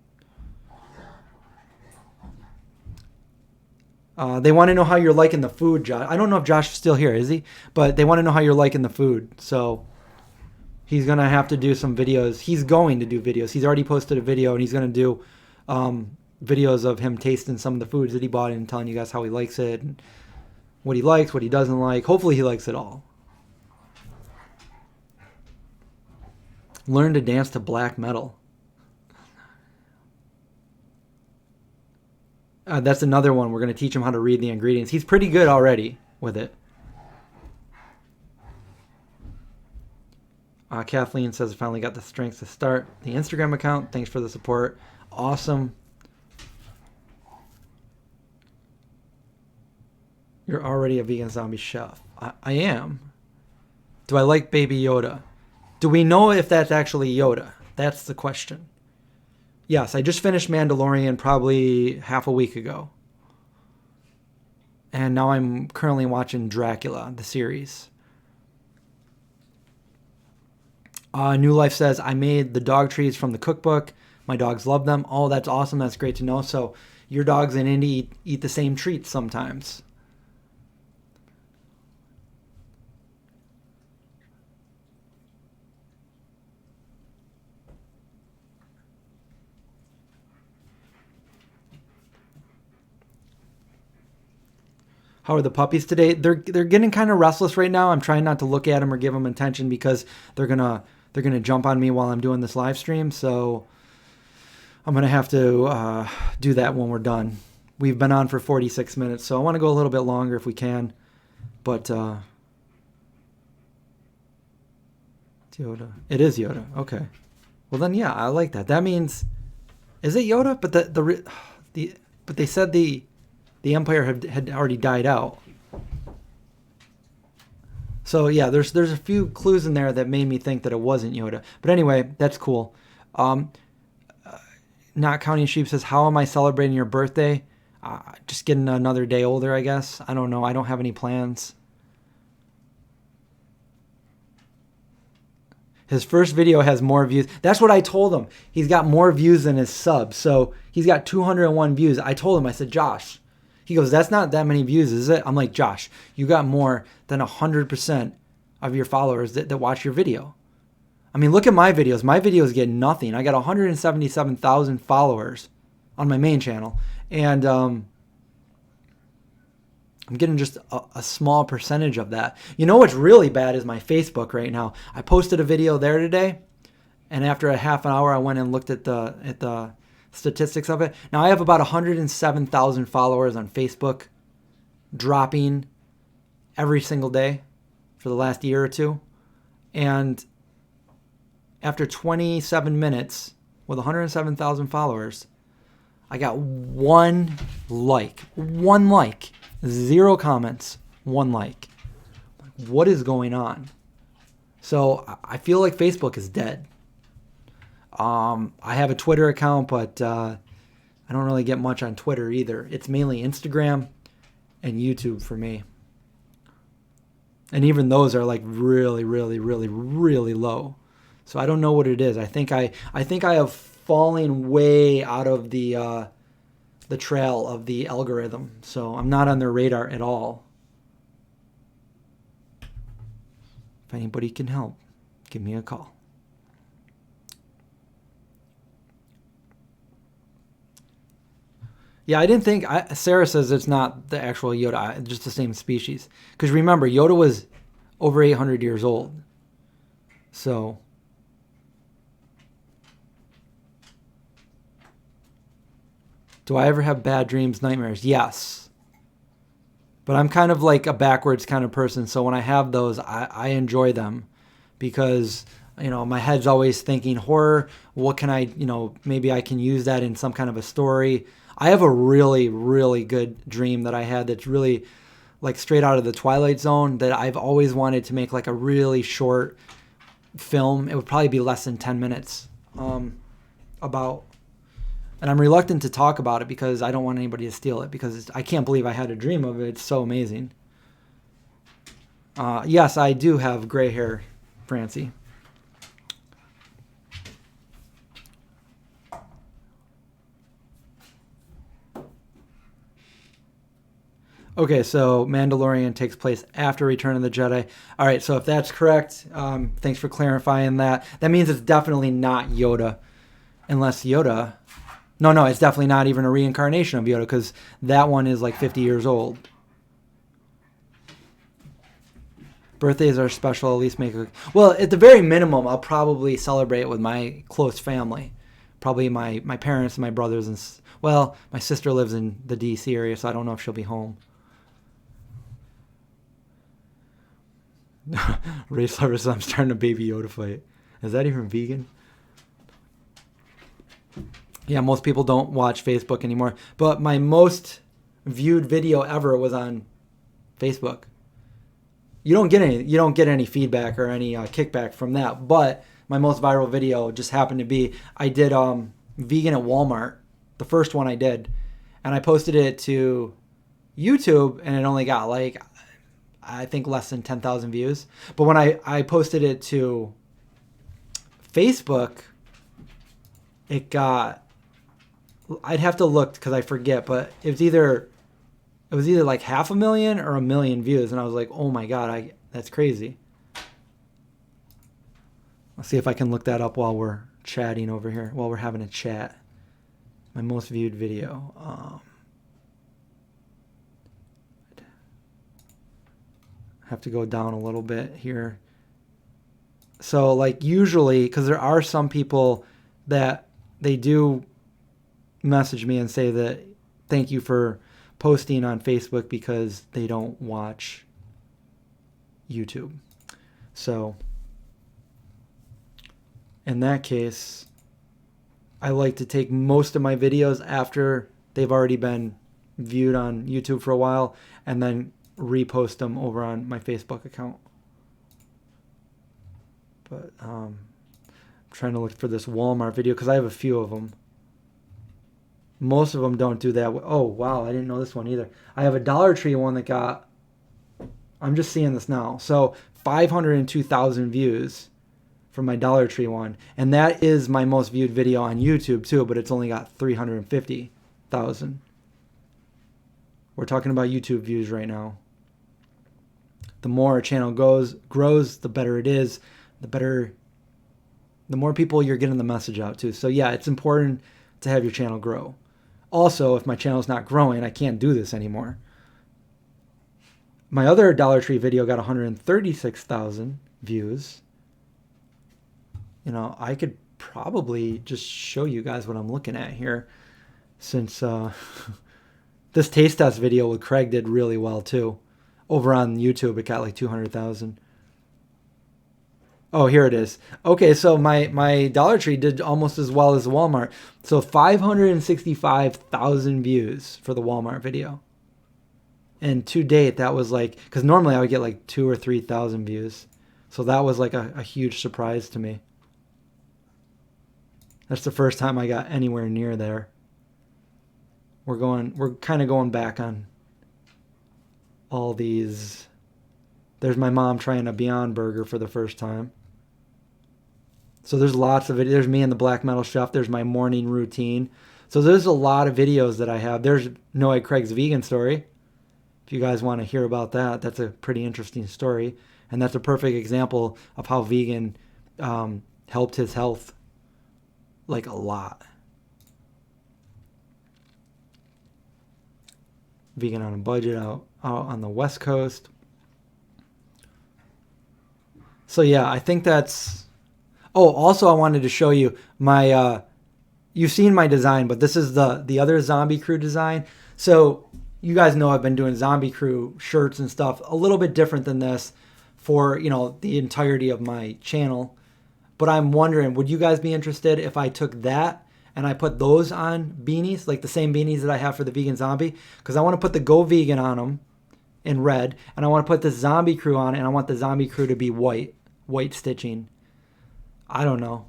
They want to know how you're liking the food, Josh. I don't know if Josh is still here, is he? But they want to know how you're liking the food. So He's going to have to do some videos. He's going to do videos. He's already posted a video, and he's going to do videos of him tasting some of the foods that he bought and telling you guys how he likes it, and what he likes, what he doesn't like. Hopefully he likes it all. Learn to dance to black metal. That's another one. We're going to teach him how to read the ingredients. He's pretty good already with it. Kathleen says, finally got the strength to start the Instagram account. Thanks for the support. Awesome. You're already a vegan zombie chef. I am. Do I like Baby Yoda? Do we know if that's actually Yoda? That's the question. Yes, I just finished Mandalorian probably half a week ago. And now I'm currently watching Dracula, the series. New Life says, I made the dog treats from the cookbook. My dogs love them. Oh, that's awesome. That's great to know. So your dogs and Indy eat the same treats sometimes. How are the puppies today? They're getting kind of restless right now. I'm trying not to look at them or give them attention because they're gonna jump on me while I'm doing this live stream. So I'm gonna have to do that when we're done. We've been on for 46 minutes, so I want to go a little bit longer if we can. But Yoda, it is Yoda. Okay. Well then, yeah, I like that. That means, is it Yoda? But but they said the Empire had already died out. So yeah, there's a few clues in there that made me think that it wasn't Yoda. But anyway, that's cool. Not Counting Sheep says, how am I celebrating your birthday? Just getting another day older, I guess. I don't know. I don't have any plans. His first video has more views. That's what I told him. He's got more views than his subs. So he's got 201 views. I told him, I said, Josh. He goes, that's not that many views, is it? I'm like, Josh, you got more than 100% of your followers that watch your video. I mean, look at my videos. My videos get nothing. I got 177,000 followers on my main channel. And I'm getting just a small percentage of that. You know what's really bad is my Facebook right now. I posted a video there today, and after a half an hour, I went and looked at the statistics of it. Now I have about 107,000 followers on Facebook, dropping every single day for the last year or two. And after 27 minutes with 107,000 followers, I got one like, 0 comments, 1 like. What is going on? So I feel like Facebook is dead. I have a Twitter account, but I don't really get much on Twitter either. It's mainly Instagram and YouTube for me. And even those are like really, really, really, really low. So I don't know what it is. I think I have fallen way out of the trail of the algorithm. So I'm not on their radar at all. If anybody can help, give me a call. Yeah, I didn't think... Sarah says it's not the actual Yoda, just the same species. Because remember, Yoda was over 800 years old. So... Do I ever have bad dreams, nightmares? Yes. But I'm kind of like a backwards kind of person. So when I have those, I enjoy them. Because, you know, my head's always thinking horror. What can I, you know, maybe I can use that in some kind of a story. I have a really, really good dream that I had that's really like straight out of the Twilight Zone that I've always wanted to make like a really short film. It would probably be less than 10 minutes about, and I'm reluctant to talk about it because I don't want anybody to steal it because I can't believe I had a dream of it. It's so amazing. Yes, I do have gray hair, Francie. Okay, so Mandalorian takes place after Return of the Jedi. All right, so if that's correct, thanks for clarifying that. That means it's definitely not Yoda, unless Yoda. No, it's definitely not even a reincarnation of Yoda, because that one is like 50 years old. Birthdays are special. At least make a... Well, at the very minimum, I'll probably celebrate with my close family. Probably my parents and my brothers. And well, my sister lives in the D.C. area, so I don't know if she'll be home. Race lovers, I'm starting a Baby Yoda fight. Is that even vegan? Yeah, most people don't watch Facebook anymore. But my most viewed video ever was on Facebook. You don't get any feedback or any kickback from that. But my most viral video just happened to be I did vegan at Walmart, the first one I did, and I posted it to YouTube, and it only got like I think less than 10,000 views. But when I posted it to Facebook, it got, I'd have to look because I forget, but it was either like 500,000 or 1 million views, and I was like, oh my god, that's crazy. Let's see if I can look that up while we're chatting over here, while we're having a chat. My most viewed video. Have to go down a little bit here. So like usually, because there are some people that they do message me and say that thank you for posting on Facebook because they don't watch YouTube. So in that case, I like to take most of my videos after they've already been viewed on YouTube for a while and then repost them over on my Facebook account. But I'm trying to look for this Walmart video because I have a few of them. Most of them don't do that. Oh, wow. I didn't know this one either. I have a Dollar Tree one that got, I'm just seeing this now. So 502,000 views for my Dollar Tree one. And that is my most viewed video on YouTube too, but it's only got 350,000. We're talking about YouTube views right now. The more a channel grows, the better it is. The more people you're getting the message out to. So yeah, it's important to have your channel grow. Also, if my channel's not growing, I can't do this anymore. My other Dollar Tree video got 136,000 views. You know, I could probably just show you guys what I'm looking at here, since this taste test video with Craig did really well too. Over on YouTube, it got like 200,000. Oh, here it is. Okay, so my Dollar Tree did almost as well as Walmart. So 565,000 views for the Walmart video. And to date, that was like, because normally I would get like 2,000 or 3,000 views. So that was like a huge surprise to me. That's the first time I got anywhere near there. We're kind of going back on all these. There's my mom trying a Beyond Burger for the first time. So there's lots of it. There's me and the Black Metal Chef. There's my morning routine. So there's a lot of videos that I have. There's Noah Craig's vegan story. If you guys want to hear about that, that's a pretty interesting story. And that's a perfect example of how vegan helped his health like a lot. Vegan on a budget out on the West Coast. So yeah, I think that's... Oh, also I wanted to show you my... you've seen my design, but this is the other Zombie Crew design. So you guys know I've been doing Zombie Crew shirts and stuff a little bit different than this for, you know, the entirety of my channel. But I'm wondering, would you guys be interested if I took that and I put those on beanies, like the same beanies that I have for the Vegan Zombie? Because I want to put the Go Vegan on them in red, and I want to put the Zombie Crew on it, and I want the Zombie Crew to be white stitching. I don't know.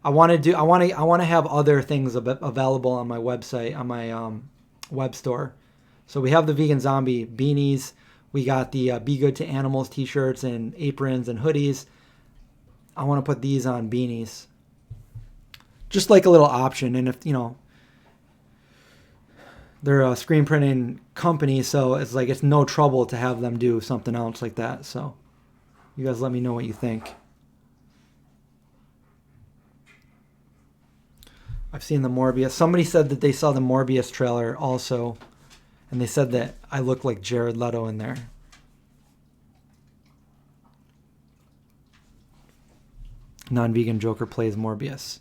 I want to have other things available on my website, on my web store. So we have the Vegan Zombie beanies. We got the Be Good to Animals t-shirts and aprons and hoodies. I want to put these on beanies. Just like a little option. And if, you know, they're a screen printing company, so it's like it's no trouble to have them do something else like that. So you guys let me know what you think. I've seen the Morbius. Somebody said that they saw the Morbius trailer also, and they said that I look like Jared Leto in there. Non-vegan Joker plays Morbius.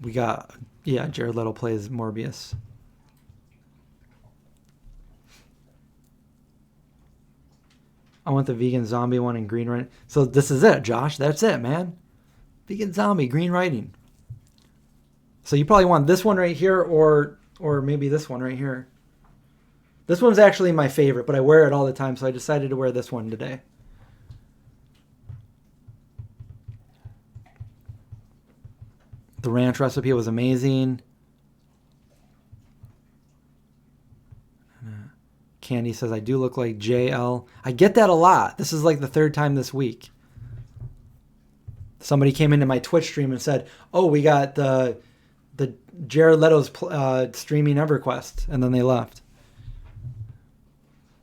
We got, yeah, Jared Leto plays Morbius. I want the vegan zombie one in green writing. So this is it, Josh. That's it, man. Vegan zombie, green writing. So you probably want this one right here, or maybe this one right here. This one's actually my favorite, but I wear it all the time, so I decided to wear this one today. The ranch recipe was amazing. Candy says, I do look like JL. I get that a lot. This is like the third time this week. Somebody came into my Twitch stream and said, oh, we got the Jared Leto's streaming EverQuest. And then they left.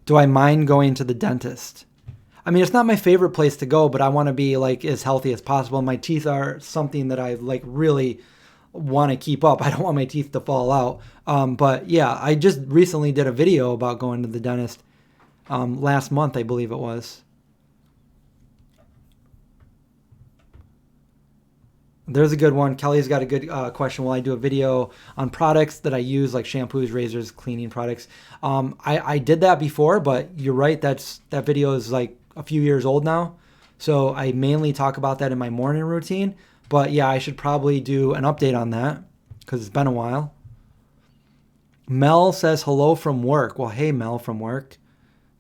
Do I mind going to the dentist? I mean, it's not my favorite place to go, but I want to be like as healthy as possible. My teeth are something that I like really want to keep up. I don't want my teeth to fall out. But yeah, I just recently did a video about going to the dentist last month, I believe it was. There's a good one. Kelly's got a good question. Will I do a video on products that I use, like shampoos, razors, cleaning products? I did that before, but you're right. That video is like a few years old now. So I mainly talk about that in my morning routine. But yeah, I should probably do an update on that because it's been a while. Mel says hello from work. Well, hey, Mel from work.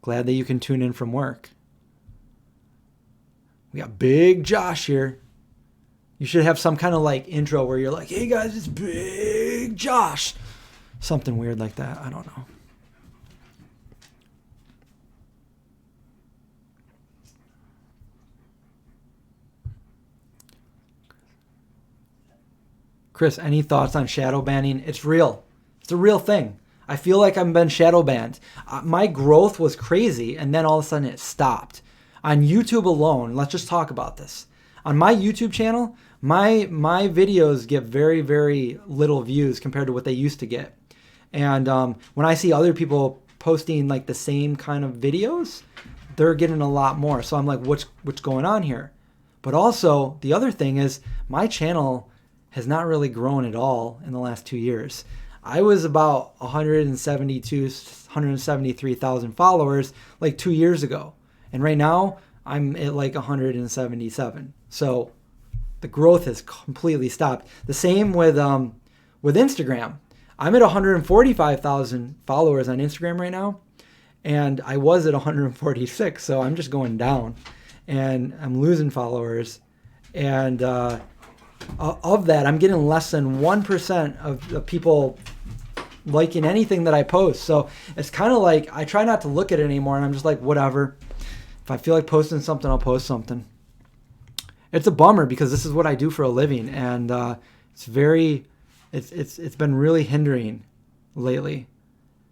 Glad that you can tune in from work. We got Big Josh here. You should have some kind of like intro where you're like, hey guys, it's Big Josh. Something weird like that. I don't know. Chris, any thoughts on shadow banning? It's real. It's a real thing. I feel like I've been shadow banned. My growth was crazy, and then all of a sudden it stopped. On YouTube alone, let's just talk about this. On my YouTube channel, my videos get very, very little views compared to what they used to get. And when I see other people posting like the same kind of videos, they're getting a lot more. So I'm like, what's going on here? But also, the other thing is my channel has not really grown at all in the last 2 years. I was about 173,000 followers like 2 years ago. And right now, I'm at like 177. So the growth has completely stopped. The same with Instagram. I'm at 145,000 followers on Instagram right now, and I was at 146. So I'm just going down, and I'm losing followers. And of that, I'm getting less than 1% of the people liking anything that I post. So it's kind of like I try not to look at it anymore, and I'm just like, whatever. If I feel like posting something, I'll post something. It's a bummer because this is what I do for a living, and it's been really hindering lately.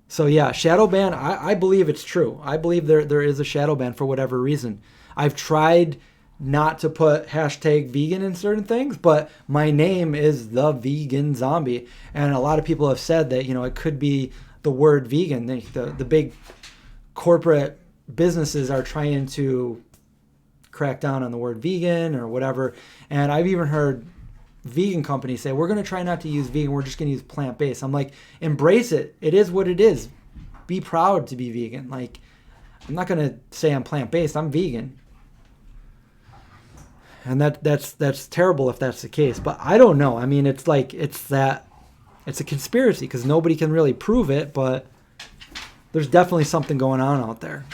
So yeah, shadow ban. I believe it's true. I believe there is a shadow ban for whatever reason. I've tried not to put hashtag vegan in certain things, but my name is the Vegan Zombie, and a lot of people have said that it could be the word vegan. The big corporate businesses are trying to crack down on the word vegan or whatever. And I've even heard vegan companies say, we're going to try not to use vegan. We're just going to use plant-based. I'm like, embrace it. It is what it is. Be proud to be vegan. Like, I'm not going to say I'm plant-based. I'm vegan. And that's terrible if that's the case. But I don't know. I mean, it's a conspiracy because nobody can really prove it, but there's definitely something going on out there.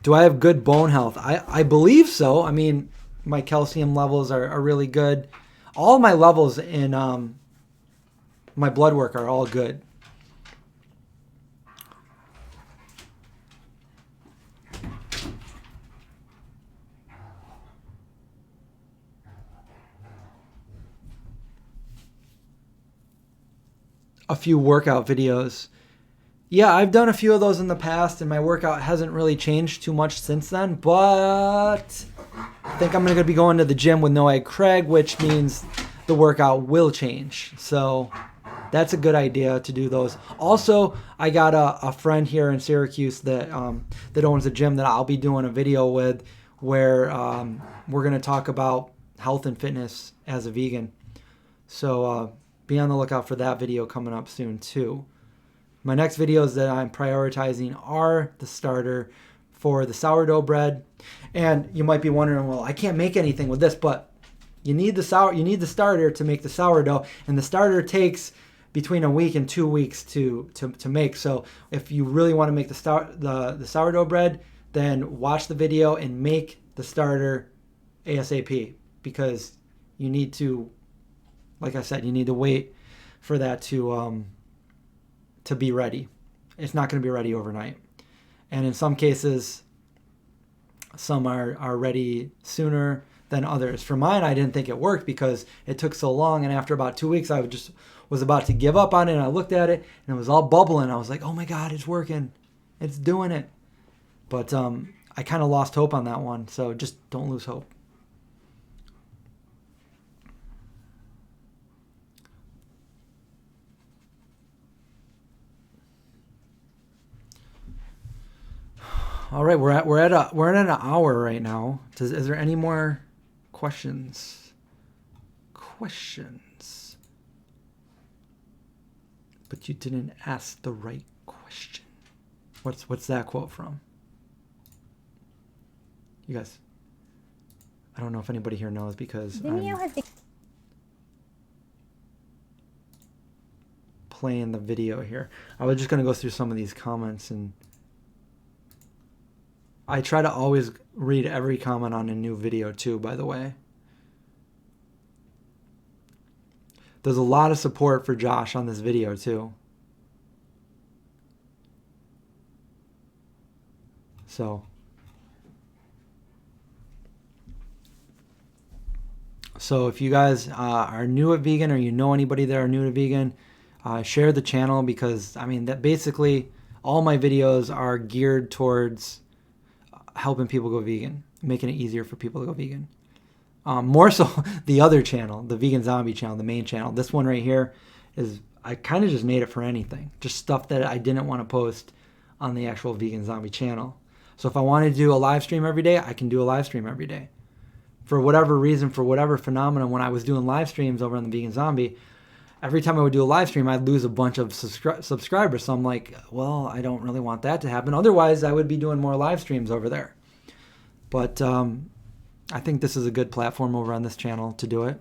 Do I have good bone health? I believe so. I mean, my calcium levels are really good. All my levels in my blood work are all good. a few workout videos. Yeah, I've done a few of those in the past, and my workout hasn't really changed too much since then, but I think I'm going to be going to the gym with No Egg Craig, which means the workout will change. So that's a good idea to do those. Also, I got a friend here in Syracuse that owns a gym that I'll be doing a video with where we're going to talk about health and fitness as a vegan. So be on the lookout for that video coming up soon too. My next videos that I'm prioritizing are the starter for the sourdough bread. And you might be wondering, well, I can't make anything with this, but you need the starter to make the sourdough, and the starter takes between a week and 2 weeks to make. So if you really want to make the sourdough bread, then watch the video and make the starter ASAP, because you need to, like I said, you need to wait for that to be ready. It's not going to be ready overnight. And in some cases, some are ready sooner than others. For mine, I didn't think it worked because it took so long. And after about 2 weeks, I just was about to give up on it. And I looked at it and it was all bubbling. I was like, oh my God, it's working. It's doing it. But I kind of lost hope on that one. So just don't lose hope. All right, we're at an hour right now. Is there any more questions? But you didn't ask the right question. What's that quote from? You guys, I don't know if anybody here knows because I'm playing the video here. I was just gonna go through some of these comments, and I try to always read every comment on a new video too, by the way. There's a lot of support for Josh on this video too. So if you guys are new at vegan, or you know anybody that are new to vegan, share the channel, because I mean that basically all my videos are geared towards helping people go vegan, making it easier for people to go vegan. More so the other channel, the Vegan Zombie channel, the main channel. This one right here is, I kind of just made it for anything. Just stuff that I didn't want to post on the actual Vegan Zombie channel. So if I wanted to do a live stream every day, I can do a live stream every day. For whatever reason, for whatever phenomenon, when I was doing live streams over on the Vegan Zombie, every time I would do a live stream, I'd lose a bunch of subscribers. So I'm like, well, I don't really want that to happen. Otherwise, I would be doing more live streams over there. But I think this is a good platform over on this channel to do it.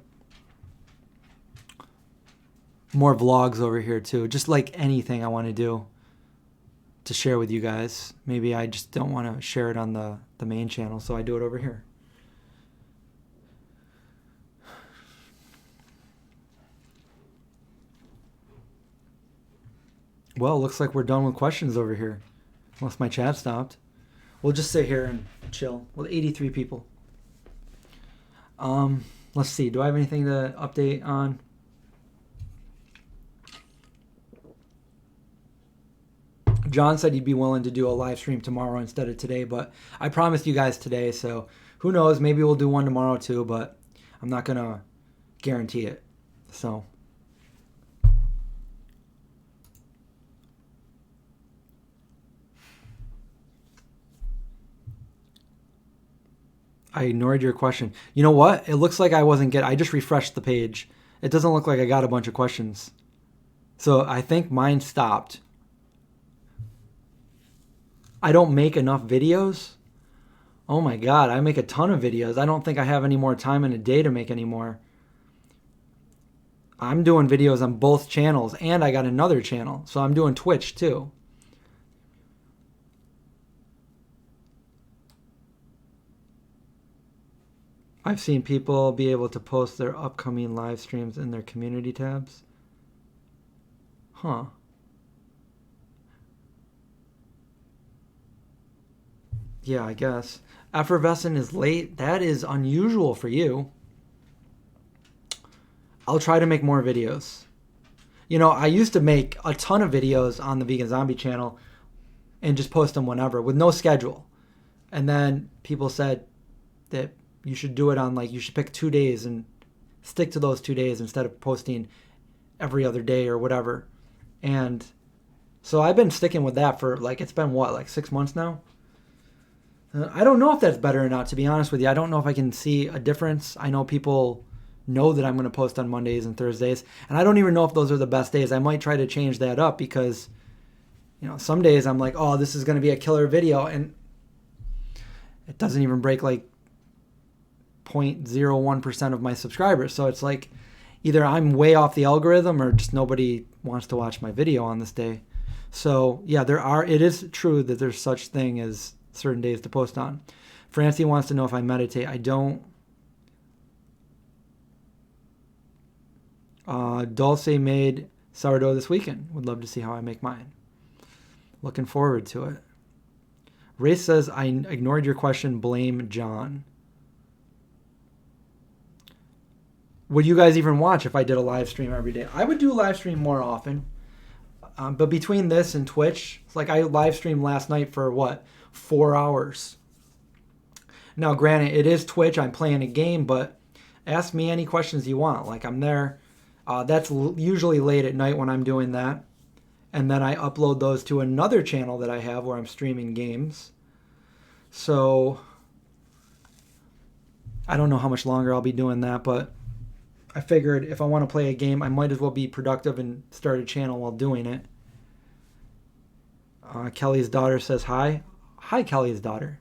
More vlogs over here too. Just like anything I want to do to share with you guys. Maybe I just don't want to share it on the main channel, so I do it over here. Well, looks like we're done with questions over here. Unless my chat stopped. We'll just sit here and chill with 83 people. Let's see. Do I have anything to update on? John said he'd be willing to do a live stream tomorrow instead of today, but I promised you guys today, so who knows? Maybe we'll do one tomorrow too, but I'm not going to guarantee it. So I ignored your question. You know what? It looks like I I just refreshed the page. It doesn't look like I got a bunch of questions. So I think mine stopped. I don't make enough videos. Oh my God, I make a ton of videos. I don't think I have any more time in a day to make any more. I'm doing videos on both channels, and I got another channel. So I'm doing Twitch too. I've seen people be able to post their upcoming live streams in their community tabs. Huh. Yeah, I guess. Effervescent is late. That is unusual for you. I'll try to make more videos. You know, I used to make a ton of videos on the Vegan Zombie channel and just post them whenever with no schedule. And then people said that you should do it on, like, you should pick 2 days and stick to those 2 days instead of posting every other day or whatever. And so I've been sticking with that for, like, it's been what, like 6 months now? I don't know if that's better or not, to be honest with you. I don't know if I can see a difference. I know people know that I'm going to post on Mondays and Thursdays, and I don't even know if those are the best days. I might try to change that up because, you know, some days I'm like, oh, this is going to be a killer video, and it doesn't even break like 0.01% of my subscribers. So it's like either I'm way off the algorithm or just nobody wants to watch my video on this day. So yeah, it is true that there's such thing as certain days to post on. Francie wants to know if I meditate. I don't. Dulce made sourdough this weekend. Would love to see how I make mine. Looking forward to it. Race says, I ignored your question. Blame John. Would you guys even watch if I did a live stream every day? I would do a live stream more often. But between this and Twitch, it's like I live streamed last night for what? 4 hours. Now, granted, it is Twitch. I'm playing a game, but ask me any questions you want. Like, I'm there. That's usually late at night when I'm doing that. And then I upload those to another channel that I have where I'm streaming games. So I don't know how much longer I'll be doing that, but I figured if I want to play a game, I might as well be productive and start a channel while doing it. Kelly's daughter says hi. Hi, Kelly's daughter.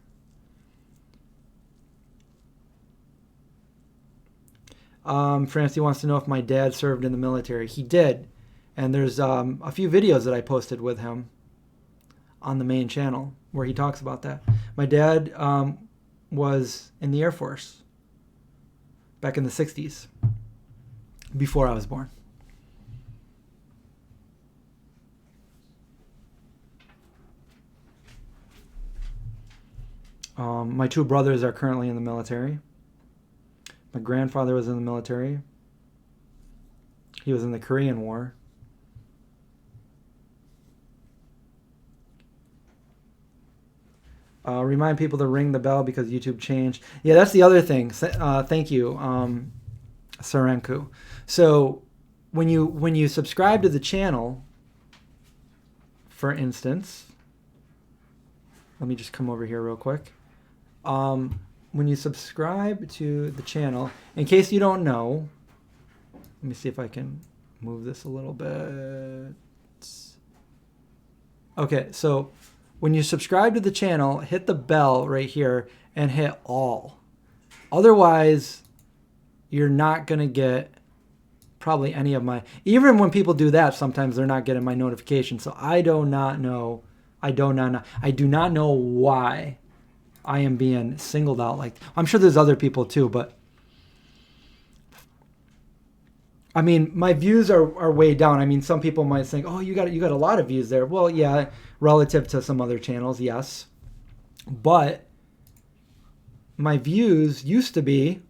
Francie wants to know if my dad served in the military. He did. And there's a few videos that I posted with him on the main channel where he talks about that. My dad was in the Air Force back in the 60s, before I was born. My 2 brothers are currently in the military. My grandfather was in the military. He was in the Korean War. Remind people to ring the bell because YouTube changed. Yeah, that's the other thing. Thank you, Sarenku. So when you subscribe to the channel, for instance, let me just come over here real quick. When you subscribe to the channel, in case you don't know, let me see if I can move this a little bit. Okay, so when you subscribe to the channel, hit the bell right here and hit all. Otherwise, you're not going to get probably any of my... Even when people do that, sometimes they're not getting my notifications. So I do not know. I do not know why I am being singled out. Like, I'm sure there's other people too, but I mean, my views are way down. I mean, some people might think, "Oh, you got a lot of views there." Well, yeah, relative to some other channels, yes. But my views used to be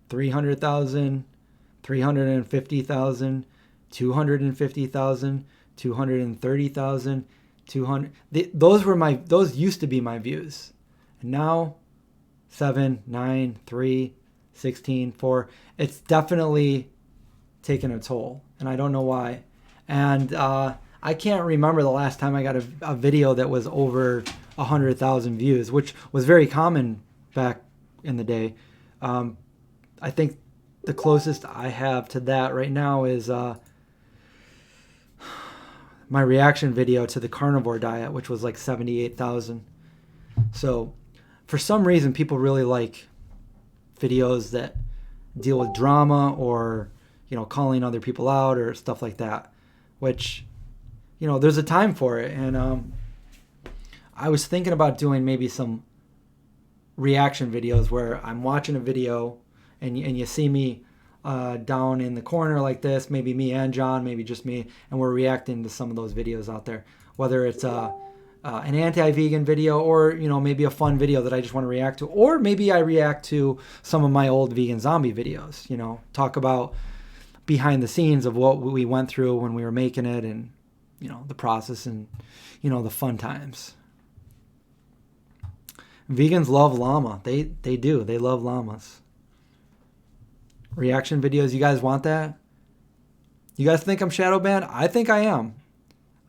300,000, 350,000, 250,000, 230,000, 200. Those used to be my views. And now 7, 9, 3, 16, 4. It's definitely taken a toll, and I don't know why. And I can't remember the last time I got a video that was over 100,000 views, which was very common back in the day. I think the closest I have to that right now is my reaction video to the carnivore diet, which was like 78,000. So for some reason, people really like videos that deal with drama or, you know, calling other people out or stuff like that, which, you know, there's a time for it. And I was thinking about doing maybe some reaction videos where I'm watching a video and you see me down in the corner like this, maybe me and John, maybe just me, and we're reacting to some of those videos out there, whether it's an anti-vegan video or, you know, maybe a fun video that I just want to react to, or maybe I react to some of my old Vegan Zombie videos, you know, talk about behind the scenes of what we went through when we were making it, and the process, and the fun times. Vegans love llama. They do. They love llamas. Reaction videos. You guys want that? You guys think I'm Shadowban? I think I am.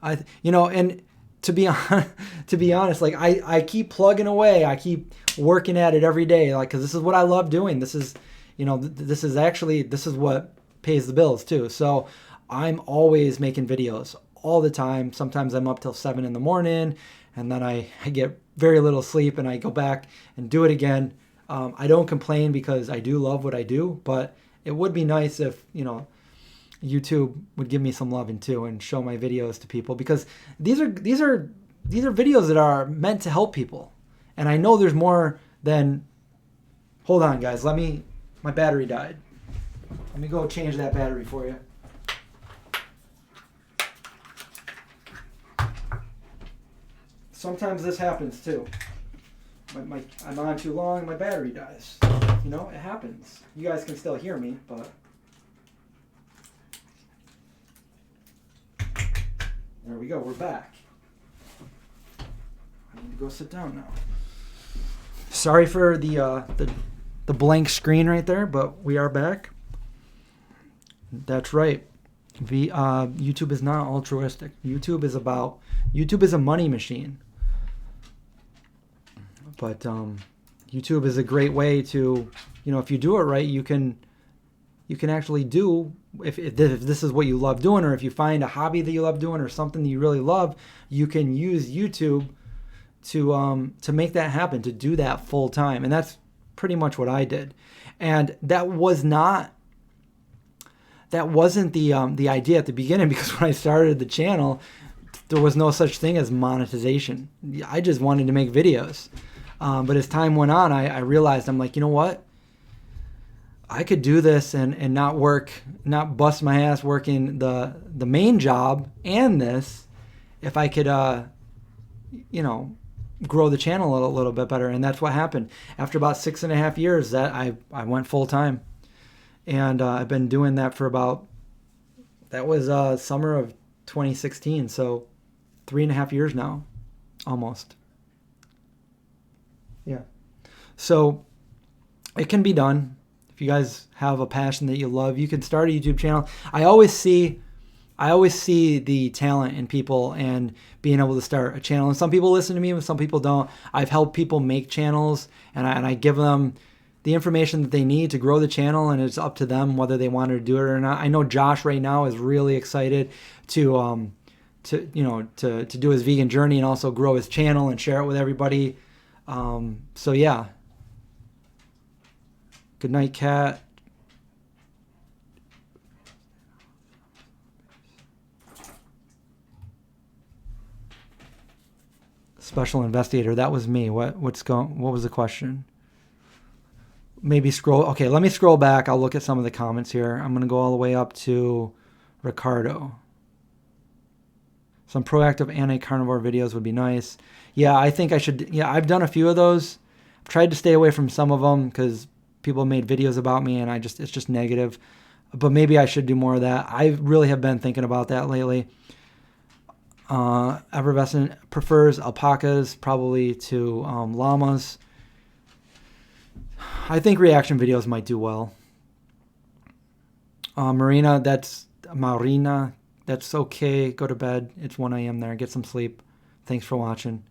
And to be honest, like I keep plugging away. I keep working at it every day, like, because this is what I love doing. This is, this is what pays the bills too. So I'm always making videos all the time. Sometimes I'm up till 7 in the morning, and then I get very little sleep, and I go back and do it again. I don't complain because I do love what I do, but it would be nice if, YouTube would give me some loving too and show my videos to people, because these are videos that are meant to help people. And I know there's more than, hold on guys, my battery died. Let me go change that battery for you. Sometimes this happens too. I'm on too long, my battery dies. It happens. You guys can still hear me, but there we go, we're back. I need to go sit down now. Sorry for the blank screen right there, but we are back. That's right. YouTube is not altruistic. YouTube is a money machine. But YouTube is a great way to, if you do it right, you can actually do, if this is what you love doing, or if you find a hobby that you love doing, or something that you really love, you can use YouTube to make that happen, to do that full time. And that's pretty much what I did. And that wasn't the idea at the beginning, because when I started the channel, there was no such thing as monetization. I just wanted to make videos. But as time went on, I realized, I'm like, you know what? I could do this and not bust my ass working the main job and this, if I could, grow the channel a little bit better. And that's what happened. After about 6.5 years, that I went full time, and I've been doing that for that was summer of 2016. So 3.5 years now, almost. Yeah. So it can be done. If you guys have a passion that you love, you can start a YouTube channel. I always see the talent in people and being able to start a channel. And some people listen to me, and some people don't. I've helped people make channels, and I give them the information that they need to grow the channel, and it's up to them whether they want to do it or not. I know Josh right now is really excited to do his vegan journey and also grow his channel and share it with everybody. So yeah. Good night, Kat. Special investigator. That was me. What was the question? Maybe scroll. Okay, let me scroll back. I'll look at some of the comments here. I'm going to go all the way up to Ricardo. Some proactive anti-carnivore videos would be nice. Yeah, I think I should. Yeah, I've done a few of those. I've tried to stay away from some of them because people made videos about me, and it's just negative. But maybe I should do more of that. I really have been thinking about that lately. Effervescent prefers alpacas probably to llamas. I think reaction videos might do well. Marina, that's okay. Go to bed. It's 1 a.m. there. Get some sleep. Thanks for watching.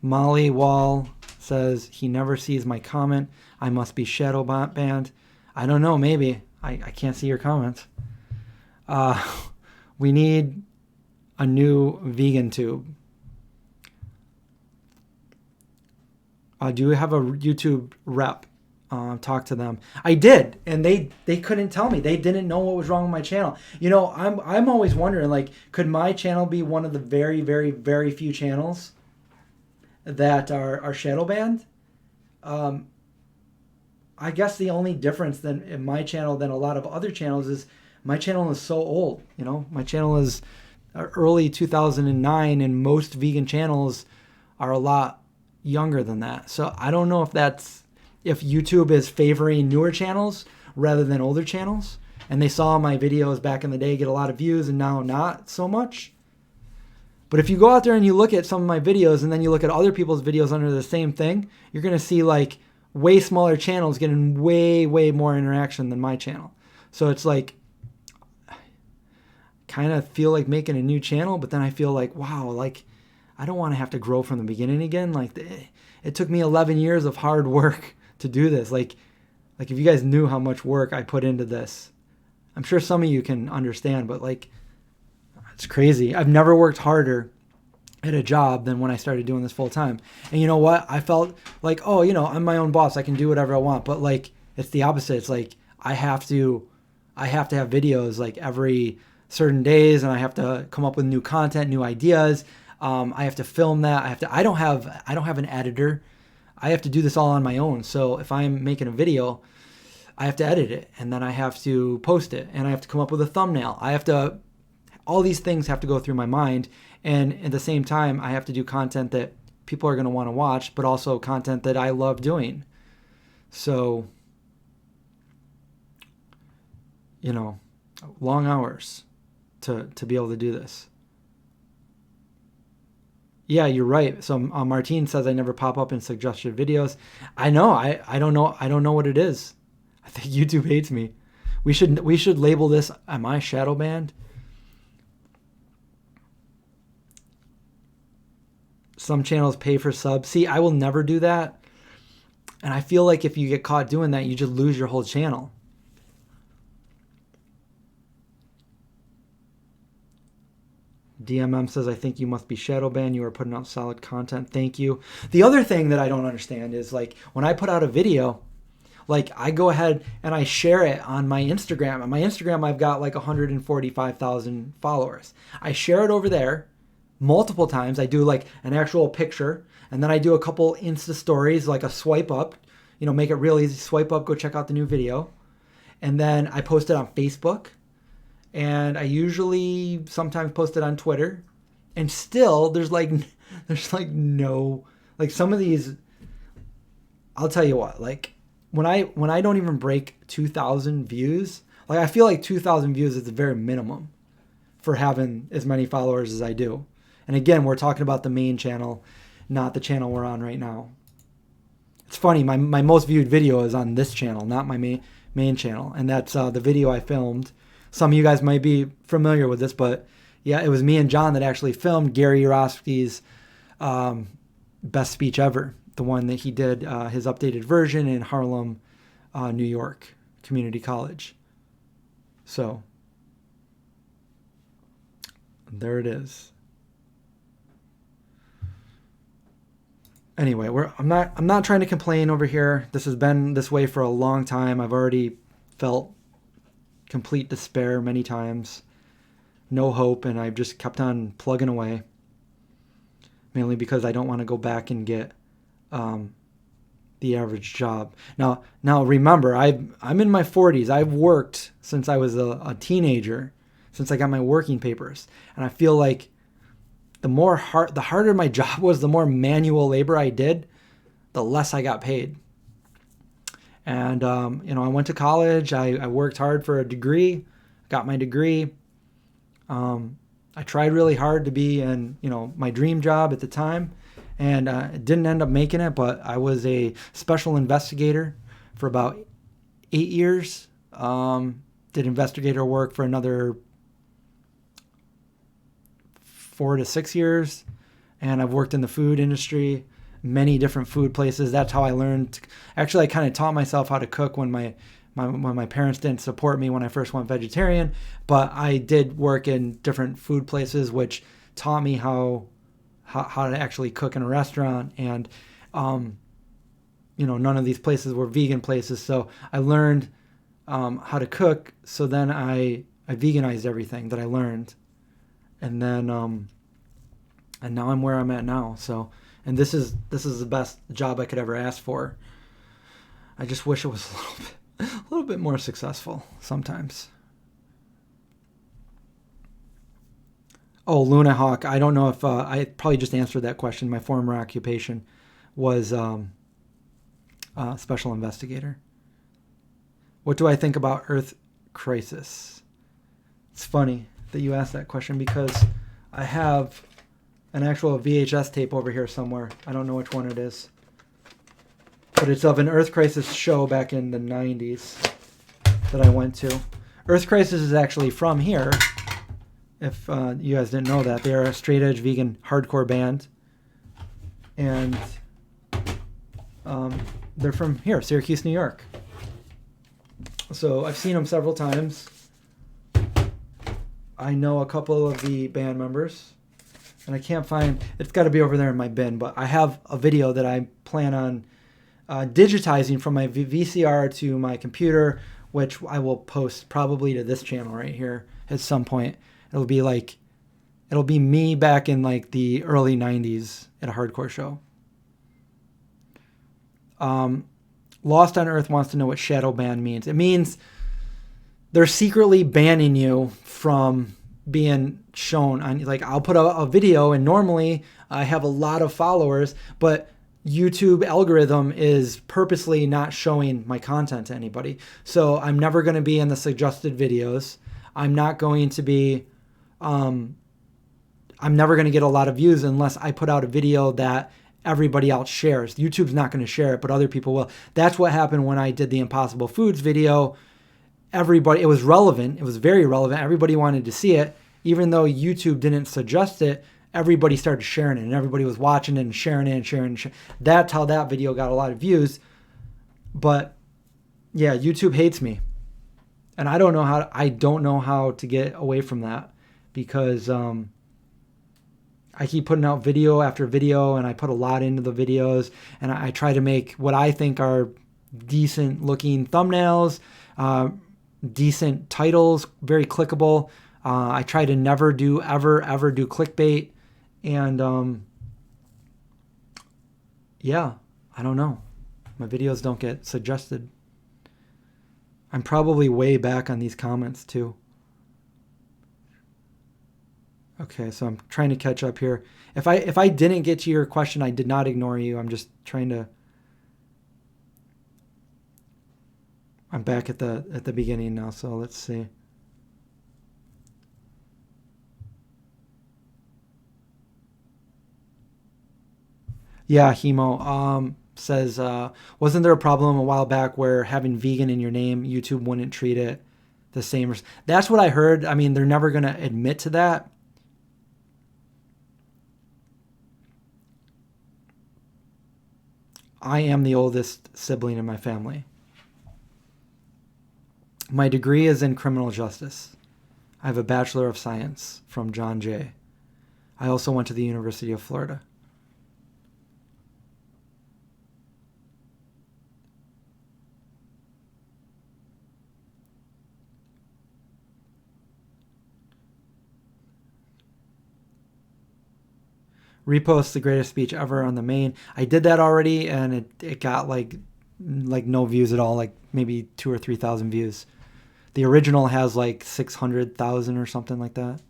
Molly Wall says he never sees my comment. I must be Shadowban. I don't know. Maybe. I can't see your comments. We need a new vegan tube. Do you have a YouTube rep? Talk to them. I did, and they couldn't tell me. They didn't know what was wrong with my channel. I'm always wondering, like, could my channel be one of the very, very, very few channels that are shadow banned? I guess the only difference then in my channel than a lot of other channels is my channel is so old. My channel is early 2009, and most vegan channels are a lot younger than that. So I don't know if that's if YouTube is favoring newer channels rather than older channels, and they saw my videos back in the day get a lot of views and now not so much. But if you go out there and you look at some of my videos and then you look at other people's videos under the same thing, you're going to see like way smaller channels getting way, way more interaction than my channel. So it's like, kind of feel like making a new channel, but then I feel like, wow, like I don't want to have to grow from the beginning again. Like it took me 11 years of hard work to do this. Like if you guys knew how much work I put into this, I'm sure some of you can understand, but like, it's crazy. I've never worked harder at a job than when I started doing this full time. And you know what? I felt like, oh, you know, I'm my own boss. I can do whatever I want. But like, it's the opposite. It's like, I have to have videos like every certain days, and I have to come up with new content, new ideas. I have to film that. I don't have an editor. I have to do this all on my own. So if I'm making a video, I have to edit it, and then I have to post it, and I have to come up with a thumbnail. All these things have to go through my mind. And at the same time, I have to do content that people are going to want to watch, but also content that I love doing. So, you know, long hours to be able to do this. Yeah, you're right. So Martine says I never pop up in suggested videos. I know. I don't know. I don't know what it is. I think YouTube hates me. We should label this, am I shadow banned? Some channels pay for subs. See, I will never do that. And I feel like if you get caught doing that, you just lose your whole channel. DMM says, I think you must be shadow banned. You are putting out solid content. Thank you. The other thing that I don't understand is like when I put out a video, like I go ahead and I share it on my Instagram. On my Instagram, I've got like 145,000 followers. I share it over there multiple times. I do like an actual picture, and then I do a couple Insta stories, like a swipe up, you know, make it real easy. Swipe up, go check out the new video. And then I post it on Facebook, and I usually sometimes post it on Twitter. And still there's like no, like some of these, I'll tell you what, like when I don't even break 2,000 views, like I feel like 2,000 views is the very minimum for having as many followers as I do. And again, we're talking about the main channel, not the channel we're on right now. It's funny, my most viewed video is on this channel, not my main channel. And that's the video I filmed. Some of you guys might be familiar with this, but yeah, it was me and John that actually filmed Gary Yourofsky's best speech ever. The one that he did, his updated version in Harlem, New York Community College. So there it is. Anyway, I'm not trying to complain over here. This has been this way for a long time. I've already felt complete despair many times, no hope, and I've just kept on plugging away. Mainly because I don't want to go back and get the average job. Now remember, I'm in my 40s. I've worked since I was a teenager, since I got my working papers, and I feel like the harder my job was, the more manual labor I did, the less I got paid. And, you know, I went to college. I worked hard for a degree, got my degree. I tried really hard to be in, you know, my dream job at the time, and didn't end up making it, but I was a special investigator for about 8 years. Did investigator work for another 4 to 6 years, and I've worked in the food industry, many different food places. That's how I learned. Actually, I kind of taught myself how to cook when my parents didn't support me when I first went vegetarian, but I did work in different food places, which taught me how to actually cook in a restaurant. And you know, none of these places were vegan places, so I learned how to cook. So then I veganized everything that I learned. And then, and now I'm where I'm at now. So, and this is the best job I could ever ask for. I just wish it was a little bit more successful sometimes. Oh, Luna Hawk. I don't know if I probably just answered that question. My former occupation was special investigator. What do I think about Earth Crisis? It's funny that you asked that question because I have an actual VHS tape over here somewhere. I don't know which one it is. But it's of an Earth Crisis show back in the 90s that I went to. Earth Crisis is actually from here. If you guys didn't know that. They're a straight edge vegan hardcore band. And they're from here, Syracuse, New York. So I've seen them several times. I know a couple of the band members. And I can't find, it's got to be over there in my bin, but I have a video that I plan on digitizing from my VCR to my computer, which I will post probably to this channel right here at some point. It'll be me back in like the early 90s at a hardcore show. Lost on Earth wants to know what Shadowban means. It means they're secretly banning you from being shown on, like, I'll put a video and normally I have a lot of followers, but YouTube algorithm is purposely not showing my content to anybody. So I'm never going to be in the suggested videos. I'm not going to be, I'm never going to get a lot of views unless I put out a video that everybody else shares. YouTube's not going to share it, but other people will. That's what happened when I did the Impossible Foods video. Everybody, it was relevant. It was very relevant. Everybody wanted to see it. Even though YouTube didn't suggest it, everybody started sharing it, and everybody was watching it and sharing it and sharing it. That's how that video got a lot of views. But yeah, YouTube hates me. And I don't know how to get away from that, because I keep putting out video after video, and I put a lot into the videos, and I try to make what I think are decent looking thumbnails, decent titles, very clickable. I try to never do ever do clickbait, and yeah, I don't know. My videos don't get suggested. I'm probably way back on these comments too. Okay, so I'm trying to catch up here. If I didn't get to your question, I did not ignore you. I'm just trying to. I'm back at the beginning now, so let's see. Yeah, Hemo says, wasn't there a problem a while back where having vegan in your name, YouTube wouldn't treat it the same? That's what I heard. I mean, they're never going to admit to that. I am the oldest sibling in my family. My degree is in criminal justice. I have a Bachelor of Science from John Jay. I also went to the University of Florida. Repost the greatest speech ever on the main. I did that already, and it got like no views at all, like maybe 2,000 or 3,000 views. The original has like 600,000 or something like that.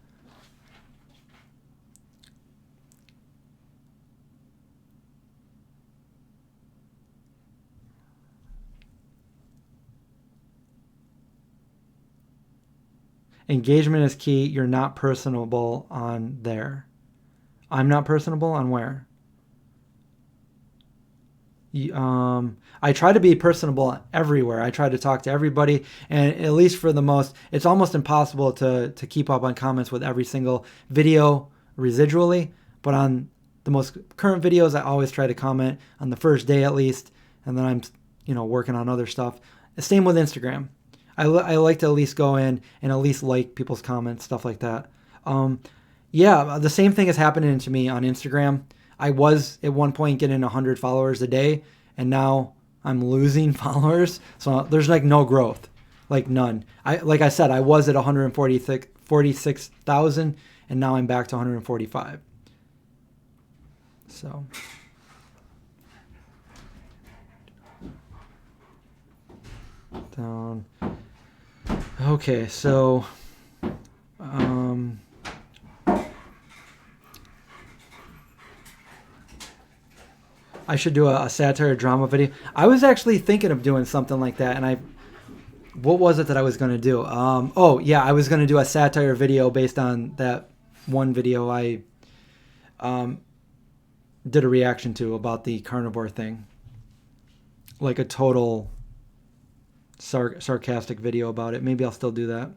Engagement is key. You're not personable on there. I'm not personable on where? I try to be personable everywhere. I try to talk to everybody, and at least for the most, it's almost impossible to keep up on comments with every single video residually. But on the most current videos, I always try to comment on the first day at least, and then I'm working on other stuff. Same with Instagram. I like to at least go in and at least like people's comments, stuff like that. Yeah, the same thing is happening to me on Instagram. I was at one point getting 100 followers a day, and now I'm losing followers. So there's like no growth, like none. Like I said, I was at 146,000, and now I'm back to 145. So. Down. Okay, so. I should do a satire drama video. I was actually thinking of doing something like that, and what was it that I was going to do? Oh yeah, I was going to do a satire video based on that one video I did a reaction to about the carnivore thing, like a total sarcastic video about it. Maybe I'll still do that.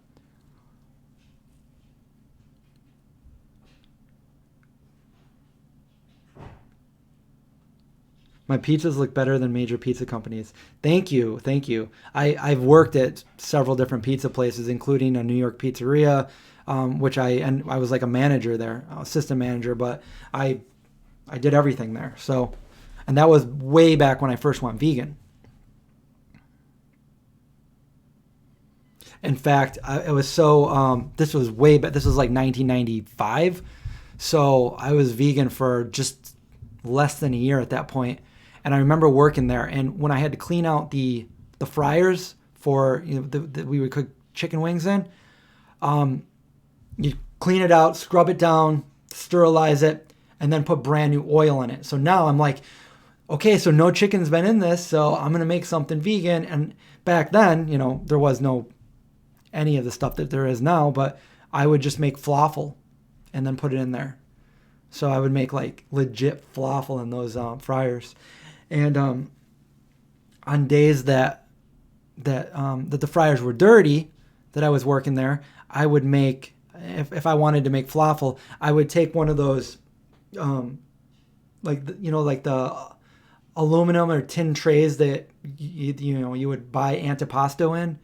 My pizzas look better than major pizza companies. Thank you, thank you. I've worked at several different pizza places, including a New York pizzeria, which I was like a manager there, assistant manager, but I did everything there. So, and that was way back when I first went vegan. In fact, it was so. This was way back. This was like 1995. So I was vegan for just less than a year at that point. And I remember working there, and when I had to clean out the fryers for that we would cook chicken wings in, you clean it out, scrub it down, sterilize it, and then put brand new oil in it. So now I'm like, okay, so no chicken's been in this, so I'm gonna make something vegan. And back then, there was no any of the stuff that there is now, but I would just make falafel and then put it in there. So I would make like legit falafel in those fryers. And on days that the fryers were dirty, that I was working there, I would make, if I wanted to make falafel, I would take one of those, like the aluminum or tin trays that you would buy antipasto in,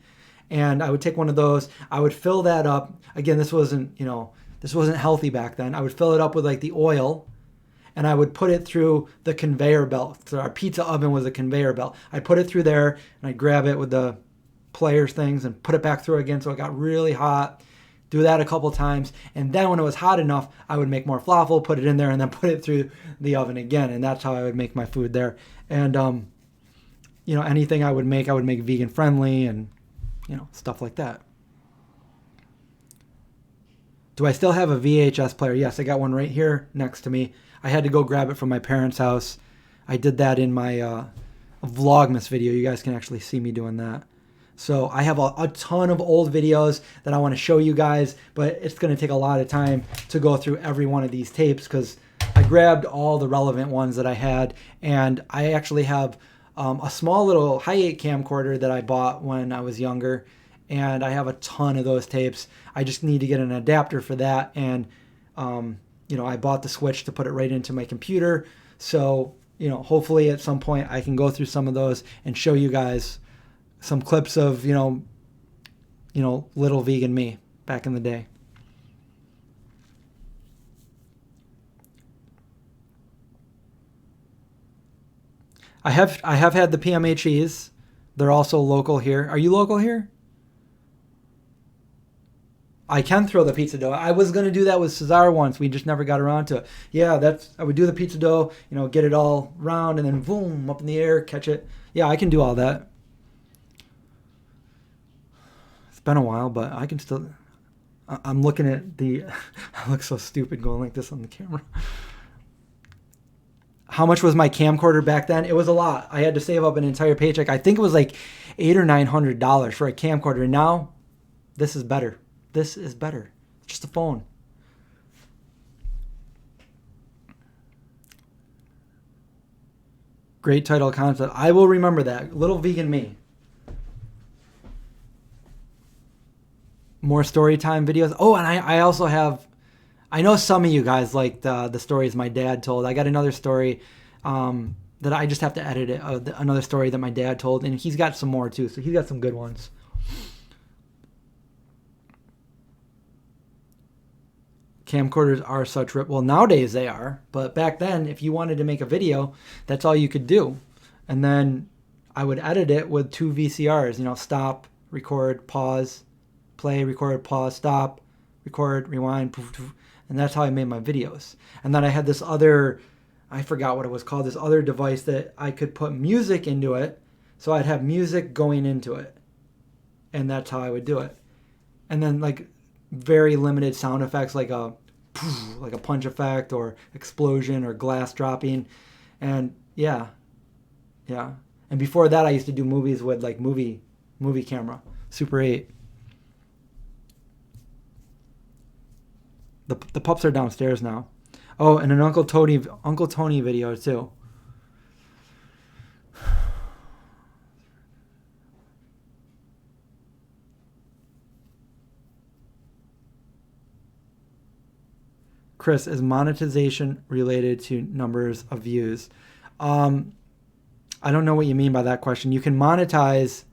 and I would take one of those. I would fill that up. Again, this wasn't healthy back then. I would fill it up with like the oil, and I would put it through the conveyor belt. So our pizza oven was a conveyor belt. I'd put it through there, and I'd grab it with the pliers things and put it back through again so it got really hot. Do that a couple times, and then when it was hot enough, I would make more falafel, put it in there, and then put it through the oven again. And that's how I would make my food there. And anything I would make vegan friendly and stuff like that. Do I still have a VHS player? Yes, I got one right here next to me. I had to go grab it from my parents' house. I did that in my Vlogmas video. You guys can actually see me doing that. So I have a ton of old videos that I want to show you guys, but it's going to take a lot of time to go through every one of these tapes because I grabbed all the relevant ones that I had, and I actually have a small little hi-8 camcorder that I bought when I was younger, and I have a ton of those tapes. I just need to get an adapter for that, and I bought the switch to put it right into my computer. So hopefully at some point I can go through some of those and show you guys some clips of little vegan me back in the day. I have had the PMHEs. They're also local here. Are you local here? I can throw the pizza dough. I was going to do that with Cesar once. We just never got around to it. Yeah, I would do the pizza dough, get it all round and then boom, up in the air, catch it. Yeah, I can do all that. It's been a while, but I can still. I'm looking at the. I look so stupid going like this on the camera. How much was my camcorder back then? It was a lot. I had to save up an entire paycheck. I think it was like $800 or $900 for a camcorder. Now, this is better. This is better. It's just a phone. Great title concept. I will remember that. Little Vegan Me. More story time videos. Oh, and I also have, I know some of you guys like the stories my dad told. I got another story that I just have to edit it. Another story that my dad told, and he's got some more too. So he's got some good ones. Camcorders are such rip. Well, nowadays they are, but back then, if you wanted to make a video, that's all you could do. And then I would edit it with 2 VCRs. Stop, record, pause, play, record, pause, stop, record, rewind, poof, poof, and that's how I made my videos. And then I had this other, I forgot what it was called, this other device that I could put music into it. So I'd have music going into it. And that's how I would do it. And then like very limited sound effects like a punch effect or explosion or glass dropping. And Yeah. Yeah. And before that, I used to do movies with like movie camera, Super 8. The pups are downstairs now. Oh, and an Uncle Tony video too. Chris, is monetization related to numbers of views? I don't know what you mean by that question. You can monetize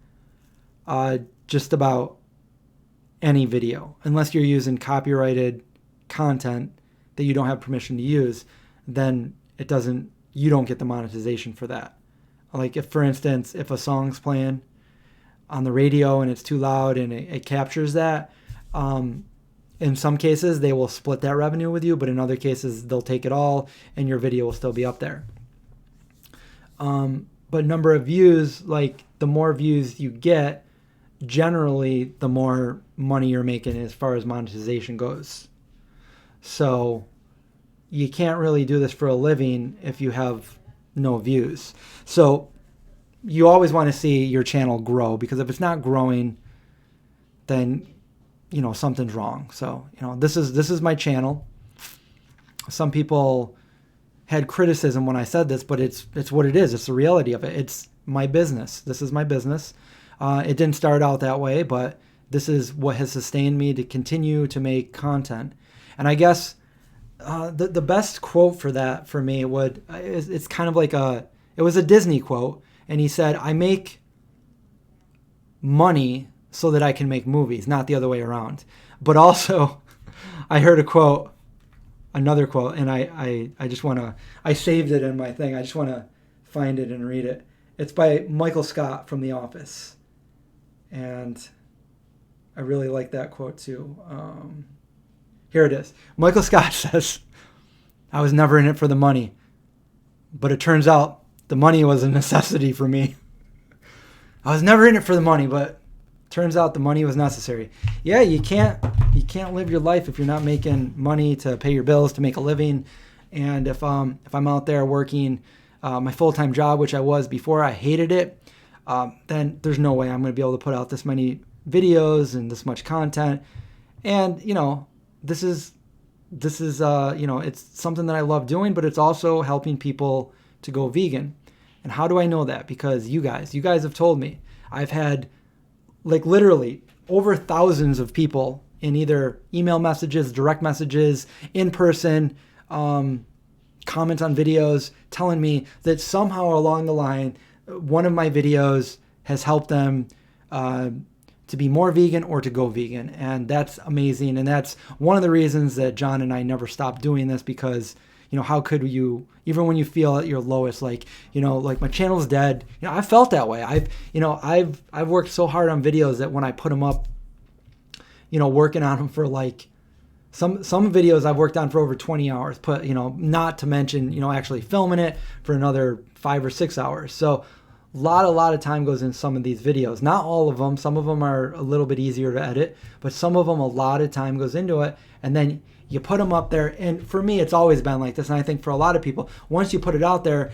just about any video, unless you're using copyrighted content that you don't have permission to use. Then you don't get the monetization for that. Like if, for instance, if a song's playing on the radio and it's too loud and it captures that, in some cases they will split that revenue with you, but in other cases they'll take it all and your video will still be up there. But number of views, like the more views you get, generally the more money you're making as far as monetization goes. So you can't really do this for a living if you have no views. So you always want to see your channel grow, because if it's not growing, then something's wrong. So this is my channel. Some people had criticism when I said this, but it's what it is. It's the reality of it. It's my business. This is my business. It didn't start out that way, but this is what has sustained me to continue to make content. And I guess the best quote for that for me it's kind of like it was a Disney quote, and he said, "I make money so that I can make movies, not the other way around." But also, I heard another quote, and I just want to, I saved it in my thing. I just want to find it and read it. It's by Michael Scott from The Office. And I really like that quote too. Here it is. Michael Scott says, "I was never in it for the money, but it turns out the money was a necessity for me." I was never in it for the money, but turns out the money was necessary. Yeah, you can't live your life if you're not making money to pay your bills, to make a living. And if I'm out there working my full-time job, which I was before, I hated it, then there's no way I'm going to be able to put out this many videos and this much content. And this is it's something that I love doing, but it's also helping people to go vegan. And how do I know that? Because you guys have told me. I've had like literally over thousands of people in either email messages, direct messages, in person, comments on videos telling me that somehow along the line, one of my videos has helped them to be more vegan or to go vegan. And that's amazing. And that's one of the reasons that John and I never stopped doing this, because how could you, even when you feel at your lowest, like my channel's dead, I felt that way. I've worked so hard on videos that when I put them up, working on them for like some videos I've worked on for over 20 hours, not to mention, actually filming it for another 5 or 6 hours. So a lot of time goes in some of these videos. Not all of them. Some of them are a little bit easier to edit, but some of them, a lot of time goes into it. And then you put them up there. And for me, it's always been like this. And I think for a lot of people, once you put it out there,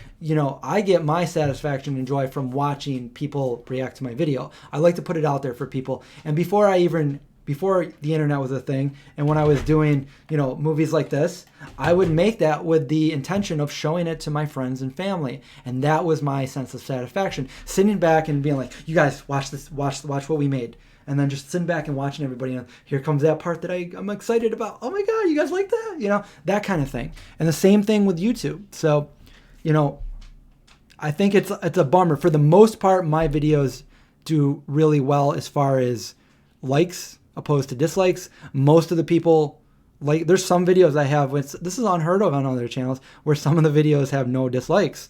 I get my satisfaction and joy from watching people react to my video. I like to put it out there for people. And before the internet was a thing, and when I was doing, movies like this, I would make that with the intention of showing it to my friends and family. And that was my sense of satisfaction. Sitting back and being like, "You guys, watch this, watch what we made." And then just sitting back and watching everybody. Here comes that part that I'm excited about. "Oh my God, you guys like that?" That kind of thing. And the same thing with YouTube. So, I think it's a bummer. For the most part, my videos do really well as far as likes opposed to dislikes. Most of the people, like, there's some videos I have, this is unheard of on other channels, where some of the videos have no dislikes.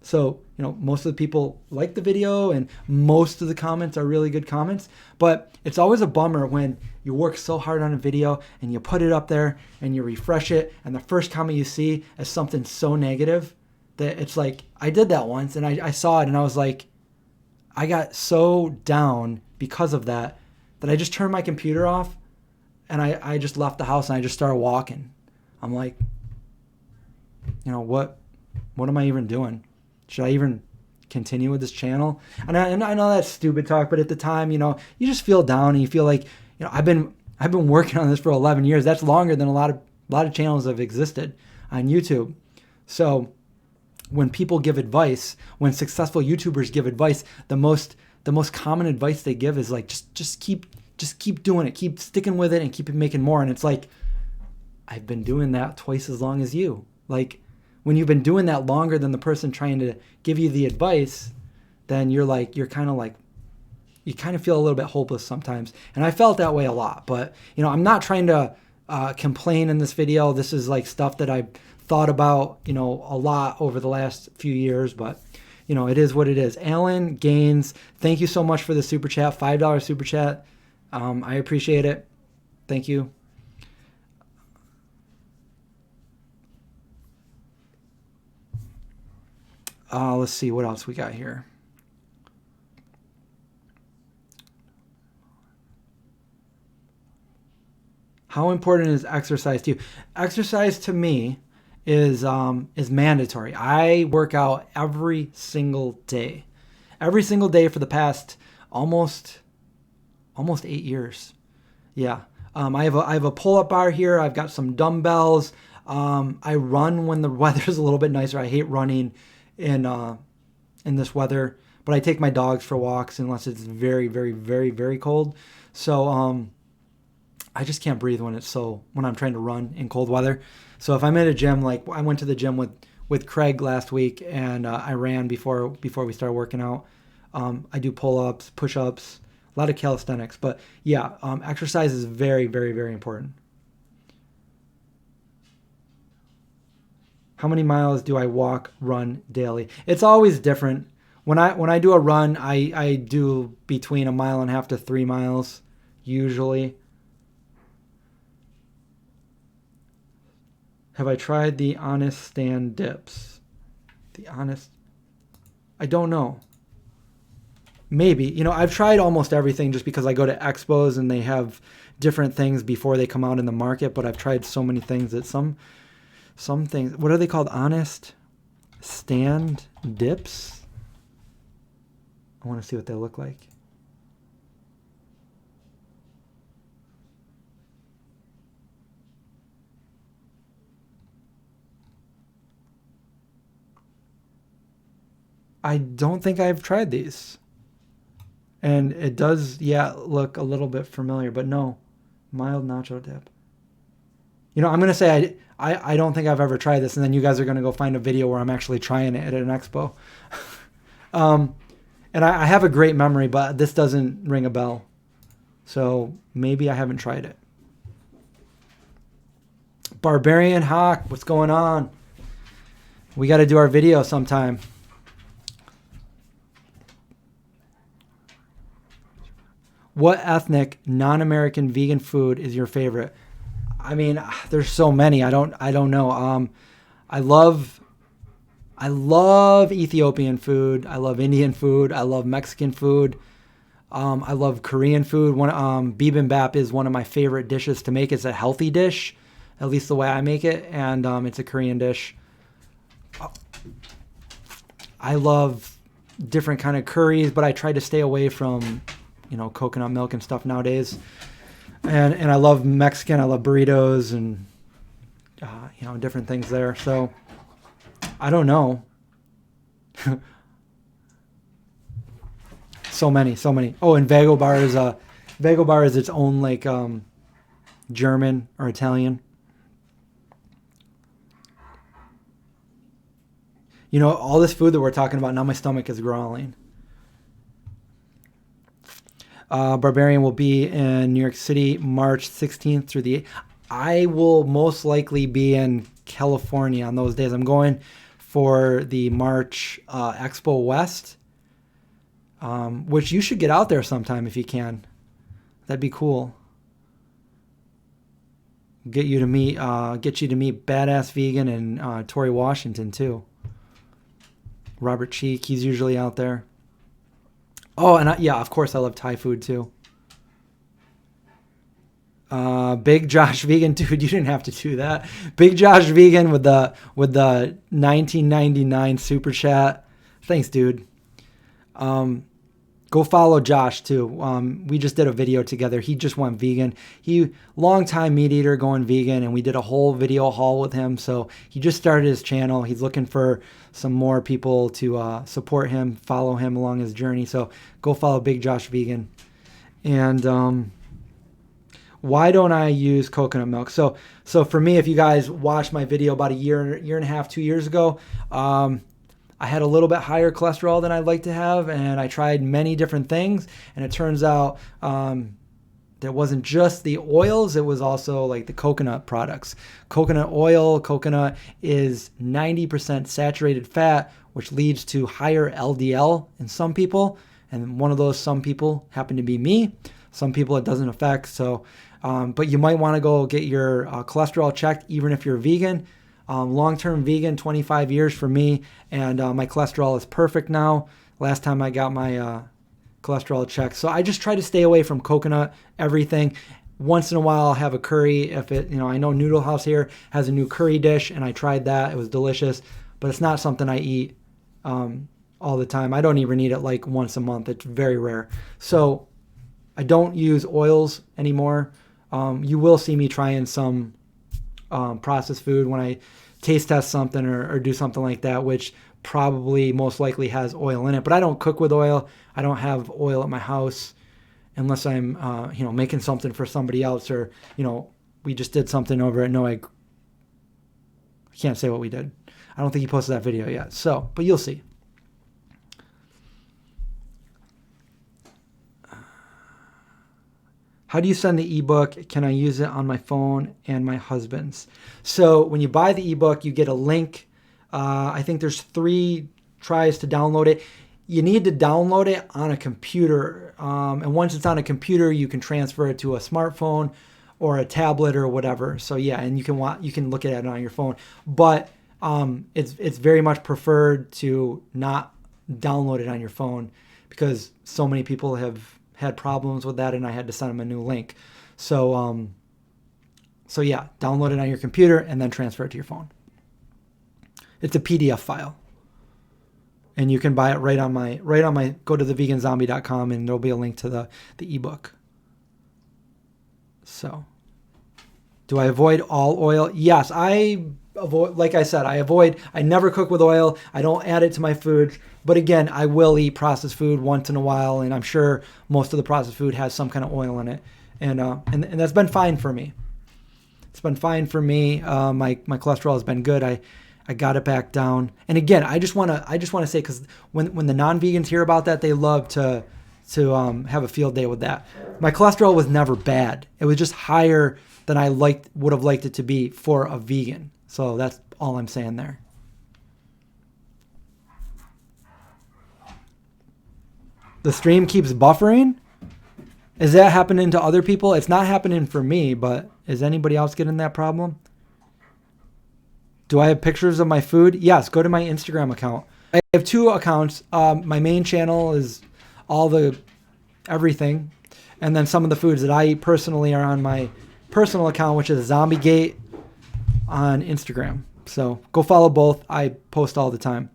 So, most of the people like the video, and most of the comments are really good comments. But it's always a bummer when you work so hard on a video and you put it up there and you refresh it, and the first comment you see is something so negative that it's like, I did that once, and I saw it, and I was like, I got so down because of that I just turned my computer off, and I just left the house, and I just started walking. I'm like, What am I even doing? Should I even continue with this channel? And I know that's stupid talk, but at the time, you just feel down and you feel like, I've been working on this for 11 years. That's longer than a lot of channels have existed on YouTube. So when people give advice, when successful YouTubers give advice, the most common advice they give is like, just keep doing it, keep sticking with it, and keep making more. And it's like, I've been doing that twice as long as you. Like, when you've been doing that longer than the person trying to give you the advice, then you kind of feel a little bit hopeless sometimes. And I felt that way a lot. But I'm not trying to complain in this video. This is like stuff that I thought about a lot over the last few years. But it is what it is. Alan Gaines, thank you so much for the super chat, $5 super chat. I appreciate it. Thank you. Let's see what else we got here. How important is exercise to you? Exercise to me is mandatory. I work out every single day for the past almost 8 years. Yeah. I have a pull-up bar here. I've got some dumbbells. I run when the weather's a little bit nicer. I hate running in this weather, but I take my dogs for walks unless it's very, very, very, very cold. So I just can't breathe when I'm trying to run in cold weather. So if I'm at a gym, like I went to the gym with Craig last week, and I ran before we started working out. I do pull-ups, push-ups, a lot of calisthenics. But yeah, exercise is very, very, very important. How many miles do I run daily? It's always different. When I do a run, I do between 1.5 miles to 3 miles usually. Have I tried the Honest Stand dips? I don't know. Maybe. I've tried almost everything just because I go to expos and they have different things before they come out in the market, but I've tried so many things that some things, what are they called? Honest Stand dips? I want to see what they look like. I don't think I've tried these. And it does, look a little bit familiar, but no. Mild nacho dip. I'm going to say I don't think I've ever tried this, and then you guys are going to go find a video where I'm actually trying it at an expo. And I have a great memory, but this doesn't ring a bell. So maybe I haven't tried it. Barbarian Hawk, what's going on? We got to do our video sometime. What ethnic non-American vegan food is your favorite? I mean, there's so many. I don't know. I love Ethiopian food. I love Indian food. I love Mexican food. I love Korean food. Bibimbap is one of my favorite dishes to make. It's a healthy dish, at least the way I make it, and it's a Korean dish. I love different kind of curries, but I try to stay away from coconut milk and stuff nowadays. And I love Mexican. I love burritos and different things there. So I don't know. So many. Oh, and Vago Bar is its own like German or Italian. All this food that we're talking about, now my stomach is growling. Barbarian will be in New York City, March 16th through the 8th. I will most likely be in California on those days. I'm going for the March Expo West, which you should get out there sometime if you can. That'd be cool. Get you to meet Badass Vegan and Tori Washington too. Robert Cheek, he's usually out there. Oh, and of course I love Thai food too. Big Josh Vegan, dude, you didn't have to do that. Big Josh Vegan with the 1999 super chat. Thanks, dude. Go follow Josh too. We just did a video together. He just went vegan. Long time meat eater going vegan, and we did a whole video haul with him. So he just started his channel. He's looking for some more people to support him, follow him along his journey. So go follow Big Josh Vegan. And why don't I use coconut milk? So for me, if you guys watched my video about a year and a half, 2 years ago, I had a little bit higher cholesterol than I'd like to have, and I tried many different things, and it turns out there wasn't just the oils, it was also like the coconut products. Coconut oil, coconut is 90% saturated fat, which leads to higher LDL in some people, and one of those some people happen to be me. Some people it doesn't affect, so but you might want to go get your cholesterol checked even if you're vegan. Long-term vegan, 25 years for me, and my cholesterol is perfect now. Last time I got my cholesterol checked. So I just try to stay away from coconut, everything. Once in a while I'll have a curry. If it, I know Noodle House here has a new curry dish, and I tried that. It was delicious, but it's not something I eat all the time. I don't even eat it like once a month. It's very rare. So I don't use oils anymore. You will see me trying some processed food when I taste test something or do something like that, which probably most likely has oil in it. But I don't cook with oil. I don't have oil at my house unless I'm, making something for somebody else, or, we just did something over at I can't say what we did. I don't think he posted that video yet. So, but you'll see. How do you send the ebook? Can I use it on my phone and my husband's? So when you buy the ebook, you get a link. I think there's 3 tries to download it. You need to download it on a computer. And once it's on a computer, you can transfer it to a smartphone or a tablet or whatever. So yeah, and you can look at it on your phone. But it's very much preferred to not download it on your phone, because so many people have had problems with that, and I had to send them a new link. So yeah, download it on your computer and then transfer it to your phone. It's a PDF file, and you can buy it right on my go to theveganzombie.com, and there'll be a link to the ebook. So, do I avoid all oil? Yes, I avoid. Like I said, I never cook with oil. I don't add it to my food. But again, I will eat processed food once in a while, and I'm sure most of the processed food has some kind of oil in it, and that's been fine for me. It's been fine for me. My cholesterol has been good. I got it back down. And again, I just want to say, because when the non-vegans hear about that, they love to have a field day with that. My cholesterol was never bad. It was just higher than I would have liked it to be for a vegan. So that's all I'm saying there. The stream keeps buffering? Is that happening to other people? It's not happening for me, but is anybody else getting that problem? Do I have pictures of my food? Yes, go to my Instagram account. I have 2 accounts. My main channel is all the everything. And then some of the foods that I eat personally are on my personal account, which is ZombieGate on Instagram. So go follow both. I post all the time.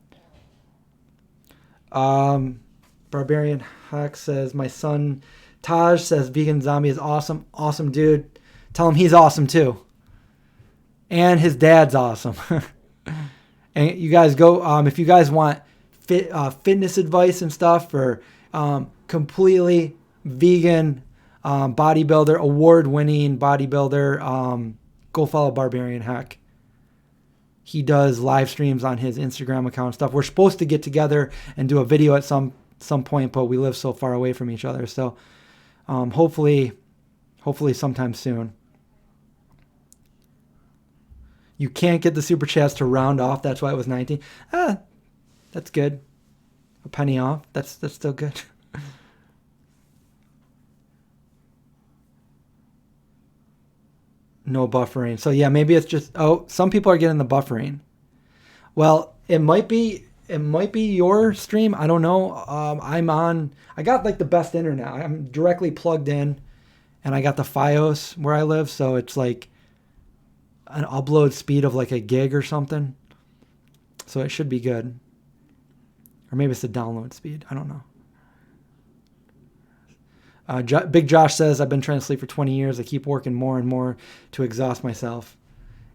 Barbarian Hack says, my son Taj says Vegan Zombie is awesome. Awesome, dude. Tell him he's awesome too. And his dad's awesome. And you guys go, if you guys want fitness advice and stuff for completely vegan bodybuilder, award-winning bodybuilder, go follow Barbarian Hack. He does live streams on his Instagram account and stuff. We're supposed to get together and do a video at some point, but we live so far away from each other. So hopefully sometime soon. You can't get the super chats to round off. That's why it was 19. That's good. A penny off. That's still good. No buffering. So yeah, maybe it's just, some people are getting the buffering. Well, it might be your stream. I don't know. I got like the best internet. I'm directly plugged in, and I got the FiOS where I live, so it's like an upload speed of like a gig or something. So it should be good. Or maybe it's the download speed. I don't know. Big Josh says, I've been trying to sleep for 20 years. I keep working more and more to exhaust myself.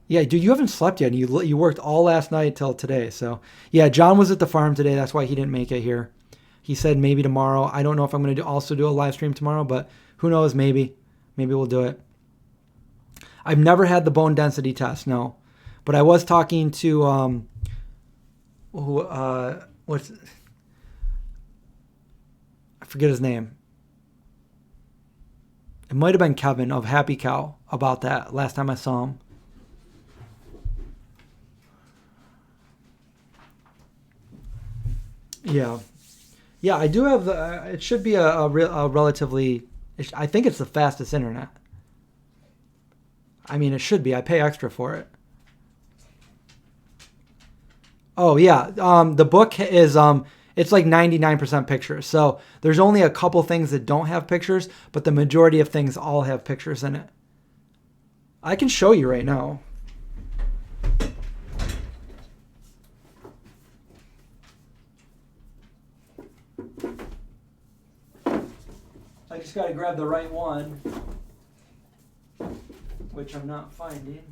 Yeah, dude, you haven't slept yet. You worked all last night till today. So, yeah, John was at the farm today. That's why he didn't make it here. He said maybe tomorrow. I don't know if I'm going to also do a live stream tomorrow, but who knows? Maybe. Maybe we'll do it. I've never had the bone density test, no. But I was talking to, I forget his name. It might have been Kevin of Happy Cow about that last time I saw him. Yeah. Yeah, I do have the, it should be a relatively, I think it's the fastest internet. I mean, it should be. I pay extra for it. Oh, yeah. The book is, it's like 99% pictures. So there's only a couple things that don't have pictures, but the majority of things all have pictures in it. I can show you right now. I just got to grab the right one, which I'm not finding.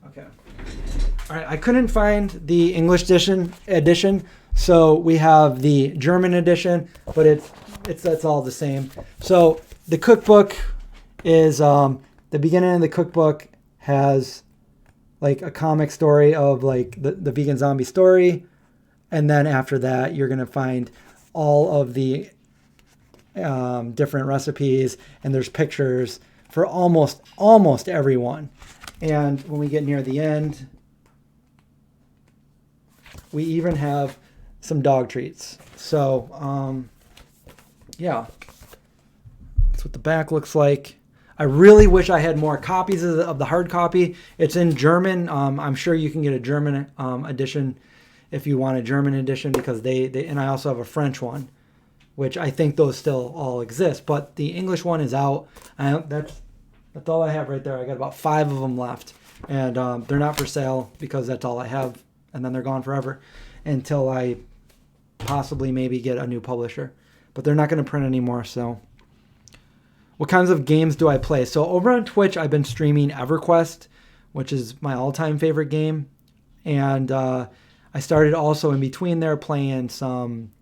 Okay. All right, I couldn't find the English edition, so we have the German edition, but that's all the same. So the cookbook is the beginning of the cookbook has like a comic story of like the vegan zombie story, and then after that you're gonna find all of the different recipes, and there's pictures for almost everyone. And when we get near the end, we even have some dog treats. So, yeah, that's what the back looks like. I really wish I had more copies of the hard copy. It's in German. I'm sure you can get a German edition if you want a German edition, because they and I also have a French one, which I think those still all exist. But the English one is out. That's all I have right there. I got about 5 of them left, and they're not for sale because that's all I have, and then they're gone forever until I possibly maybe get a new publisher. But they're not going to print anymore. So, what kinds of games do I play? So over on Twitch, I've been streaming EverQuest, which is my all-time favorite game, and I started also in between there playing some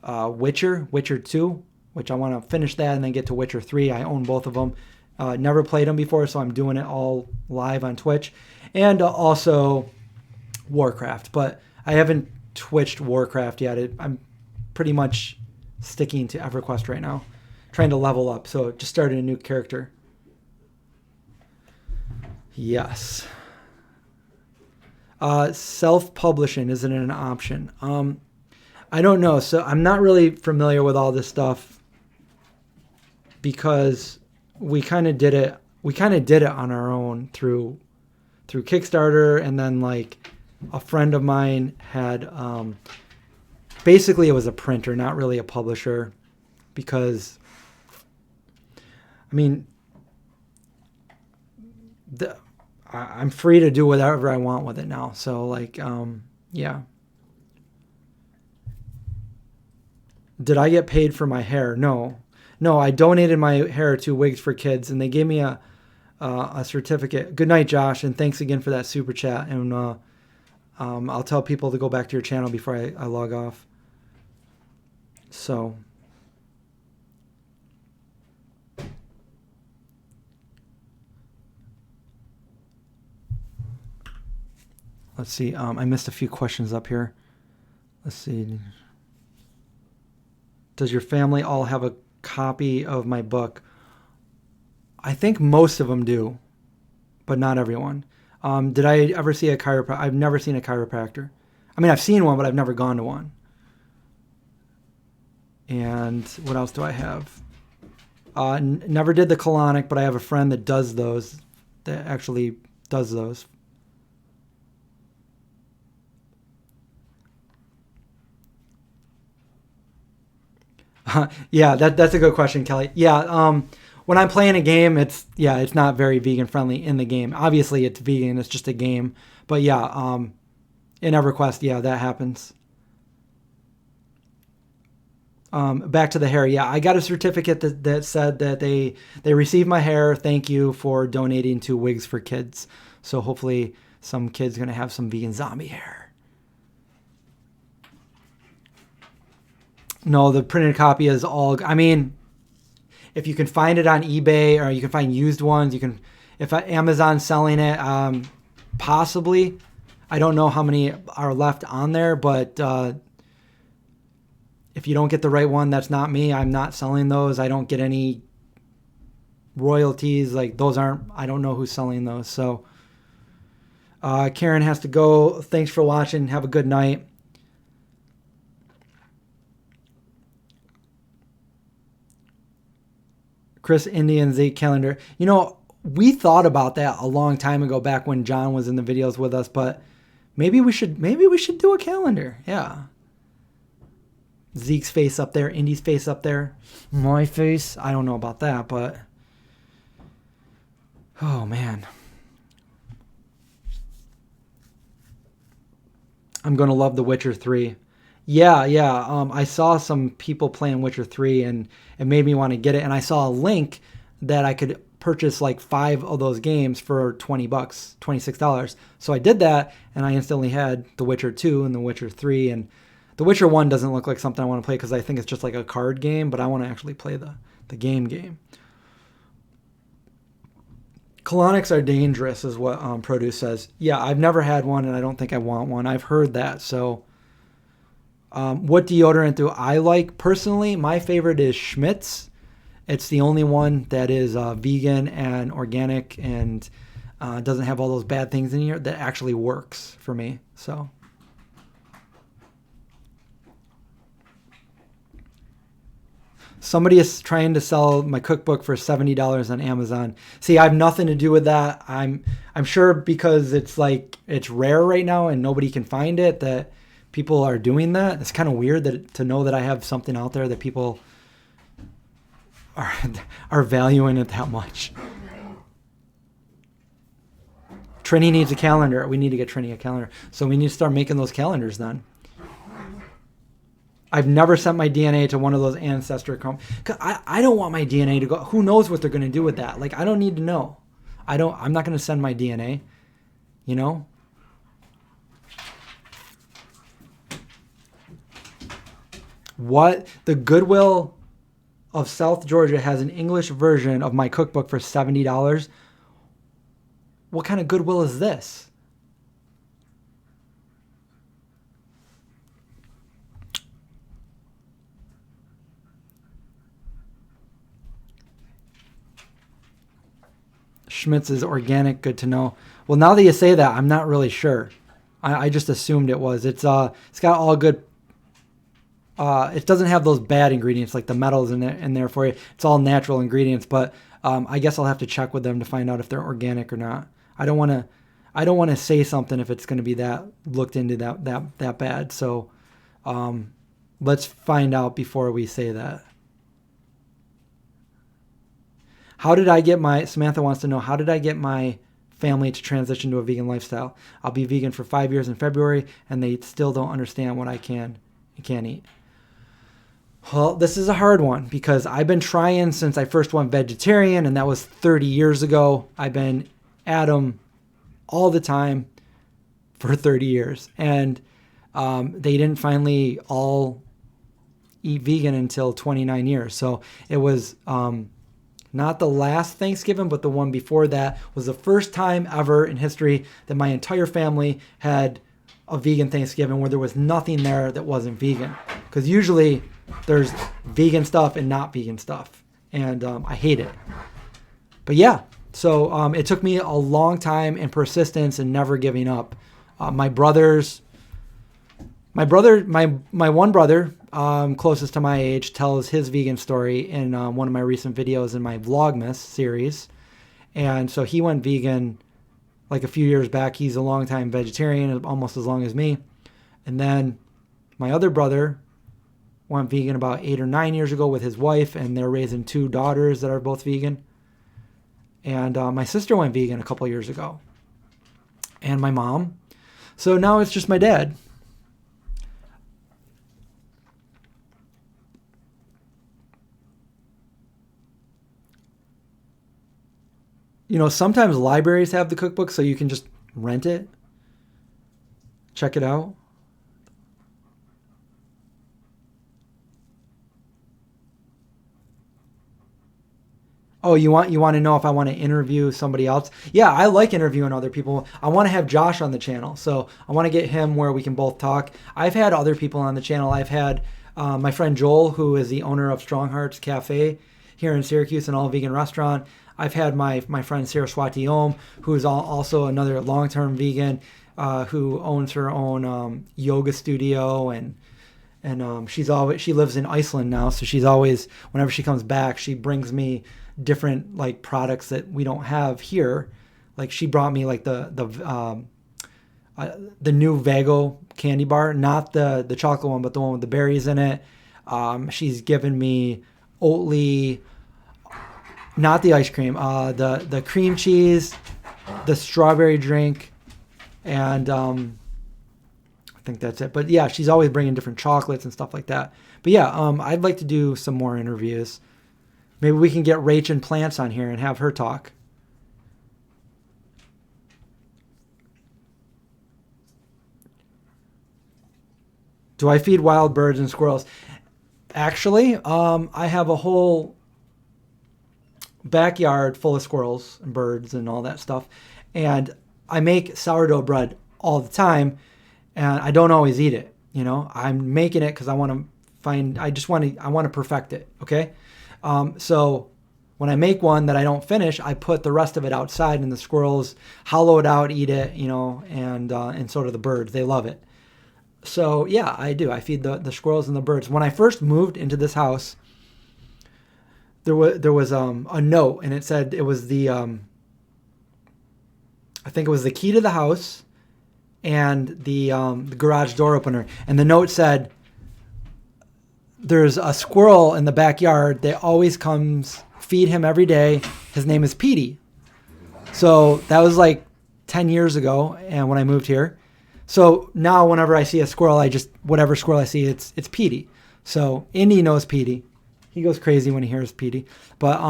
Witcher 2, which I want to finish that and then get to Witcher 3. I own both of them. Never played them before, so I'm doing it all live on Twitch. And also Warcraft, but I haven't Twitched Warcraft yet. I'm pretty much sticking to EverQuest right now, trying to level up. So just started a new character. Yes. Self-publishing, isn't it an option? I don't know. So I'm not really familiar with all this stuff because we kind of did it. We kind of did it on our own through Kickstarter, and then like a friend of mine had basically it was a printer, not really a publisher, because I mean I'm free to do whatever I want with it now. So like yeah. Did I get paid for my hair? No, I donated my hair to Wigs for Kids, and they gave me a certificate. Good night, Josh, and thanks again for that super chat. And I'll tell people to go back to your channel before I log off. So, let's see. I missed a few questions up here. Let's see. Does your family all have a copy of my book? I think most of them do, but not everyone. Did I ever see a chiropractor? I've never seen a chiropractor. I mean, I've seen one, but I've never gone to one. And what else do I have? Never did the colonic, but I have a friend that does those, that actually does those. Yeah, that's a good question, Kelly. Yeah, when I'm playing a game, it's not very vegan friendly in the game. Obviously, it's vegan. It's just a game. But yeah, in EverQuest, yeah, that happens. Back to the hair. Yeah, I got a certificate that said that they received my hair. Thank you for donating to Wigs for Kids. So hopefully some kid's going to have some vegan zombie hair. No, the printed copy is all... I mean, if you can find it on eBay or you can find used ones, you can... If Amazon's selling it, possibly. I don't know how many are left on there, but... if you don't get the right one, that's not me. I'm not selling those. I don't get any royalties. Like, those aren't... I don't know who's selling those. So, Karen has to go. Thanks for watching. Have a good night. Chris Indian Z calendar. You know, we thought about that a long time ago, back when John was in the videos with us, but maybe we should do a calendar. Yeah. Zeke's face up there, Indy's face up there, my face. I don't know about that, but oh man. I'm going to love The Witcher 3. Yeah. I saw some people playing Witcher 3 and it made me want to get it. And I saw a link that I could purchase like 5 of those games for $20, $26. So I did that and I instantly had The Witcher 2 and The Witcher 3. And The Witcher 1 doesn't look like something I want to play because I think it's just like a card game, but I want to actually play the game. Colonics are dangerous is what Produce says. Yeah, I've never had one and I don't think I want one. I've heard that. So what deodorant do I like? Personally, my favorite is Schmidt's. It's the only one that is vegan and organic and doesn't have all those bad things in here that actually works for me. So... Somebody is trying to sell my cookbook for $70 on Amazon. See, I have nothing to do with that. I'm sure because it's rare right now and nobody can find it that people are doing that. It's kind of weird to know that I have something out there that people are valuing it that much. Trini needs a calendar. We need to get Trini a calendar. So we need to start making those calendars then. I've never sent my DNA to one of those ancestor Cause I don't want my DNA to go. Who knows what they're going to do with that? Like, I don't need to know. I'm not going to send my DNA, you know? What? The Goodwill of South Georgia has an English version of my cookbook for $70. What kind of Goodwill is this? Schmitz is organic. Good to know. Well, now that you say that, I'm not really sure. I just assumed it was. It's got all good. It doesn't have those bad ingredients like the metals in there for you. It's all natural ingredients. But I guess I'll have to check with them to find out if they're organic or not. I don't want to say something if it's going to be that looked into that bad. So let's find out before we say that. Samantha wants to know, how did I get my family to transition to a vegan lifestyle? I'll be vegan for 5 years in February, and they still don't understand what I can and can't eat. Well, this is a hard one because I've been trying since I first went vegetarian, and that was 30 years ago. I've been at them all the time for 30 years, and they didn't finally all eat vegan until 29 years. So it was... not the last Thanksgiving, but the one before that was the first time ever in history that my entire family had a vegan Thanksgiving where there was nothing there that wasn't vegan. Because usually there's vegan stuff and not vegan stuff. And I hate it. But yeah, so it took me a long time and persistence and never giving up. My one brother, closest to my age, tells his vegan story in one of my recent videos in my Vlogmas series. And so he went vegan like a few years back. He's a longtime vegetarian, almost as long as me. And then my other brother, went vegan about 8 or 9 years ago with his wife, and they're raising 2 daughters that are both vegan. And my sister went vegan a couple years ago, and my mom. So now it's just my dad. You know, sometimes libraries have the cookbook, so you can just rent it, check it out. Oh, you want to know if I want to interview somebody else? Yeah, I like interviewing other people. I want to have Josh on the channel, so I want to get him where we can both talk. I've had other people on the channel. I've had my friend Joel, who is the owner of Strong Hearts Cafe here in Syracuse, an all-vegan restaurant. I've had my friend Saraswati Om, who is also another long-term vegan, who owns her own yoga studio, and she lives in Iceland now, so she's always, whenever she comes back, she brings me different like products that we don't have here. Like she brought me like the new Vago candy bar, not the chocolate one, but the one with the berries in it. She's given me Oatly, not the ice cream, the cream cheese, the strawberry drink, and I think that's it. But yeah, she's always bringing different chocolates and stuff like that. But yeah, I'd like to do some more interviews. Maybe we can get Rach and Plants on here and have her talk. Do I feed wild birds and squirrels? Actually, I have a whole backyard full of squirrels and birds and all that stuff. And I make sourdough bread all the time, and I don't always eat it. You know, I'm making it because I want to perfect it. Okay. So when I make one that I don't finish, I put the rest of it outside, and the squirrels hollow it out, eat it, you know, and so do the birds. They love it. So yeah, I do. I feed the squirrels and the birds. When I first moved into this house, there was a note, and it said it was I think it was the key to the house and the garage door opener. And the note said, there's a squirrel in the backyard that always comes, feed him every day. His name is Petey. So that was like 10 years ago, and when I moved here. So now whenever I see a squirrel, whatever squirrel I see, it's Petey. So Indy knows Petey. He goes crazy when he hears Petey. But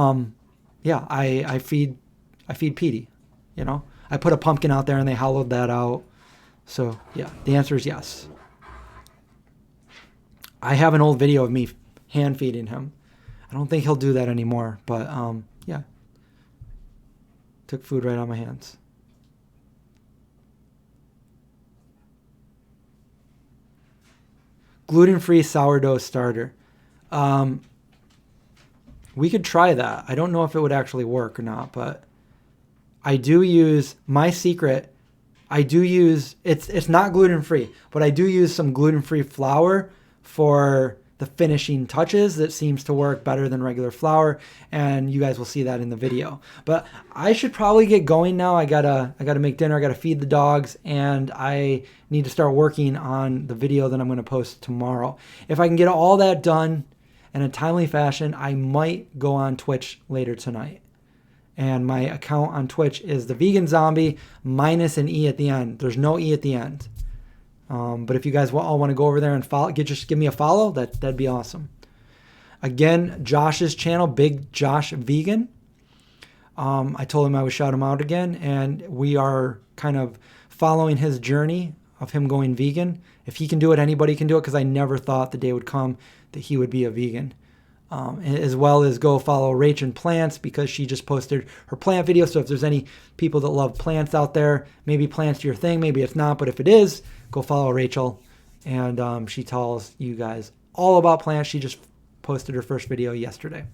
yeah, I feed Petey. You know, I put a pumpkin out there and they hollowed that out. So yeah, the answer is yes. I have an old video of me hand feeding him. I don't think he'll do that anymore, but yeah. Took food right out of my hands. Gluten-free sourdough starter. We could try that. I don't know if it would actually work or not, but I do use, my secret, it's not gluten-free, but I do use some gluten-free flour for the finishing touches. That seems to work better than regular flour, and you guys will see that in the video. But I should probably get going now. I gotta make dinner, I gotta feed the dogs, and I need to start working on the video that I'm gonna post tomorrow. If I can get all that done in a timely fashion, I might go on Twitch later tonight. And my account on Twitch is the Vegan Zombie minus an E at the end. There's no E at the end. But if you guys all want to go over there and follow, just give me a follow, that'd be awesome. Again, Josh's channel, Big Josh Vegan. I told him I would shout him out again, and we are kind of following his journey of him going vegan. If he can do it, anybody can do it, because I never thought the day would come that he would be a vegan. As well as go follow Rach and Plants, because she just posted her plant video. So if there's any people that love plants out there, maybe plants are your thing, maybe it's not, but if it is, go follow Rachel, and she tells you guys all about plants. She just posted her first video yesterday.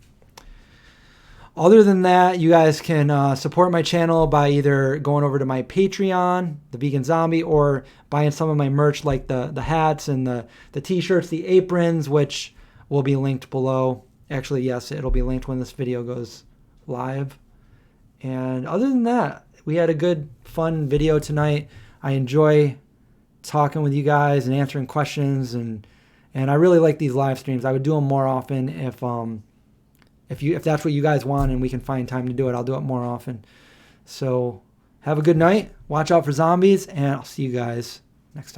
Other than that, you guys can support my channel by either going over to my Patreon, the Vegan Zombie, or buying some of my merch like the hats and the t-shirts, the aprons, which will be linked below. Actually, yes, it'll be linked when this video goes live. And other than that, we had a good, fun video tonight. I enjoy talking with you guys and answering questions and And I really like these live streams. I would do them more often if that's what you guys want and we can find time to do it. I'll do it more often. So have a good night. Watch out for zombies, and I'll see you guys next time.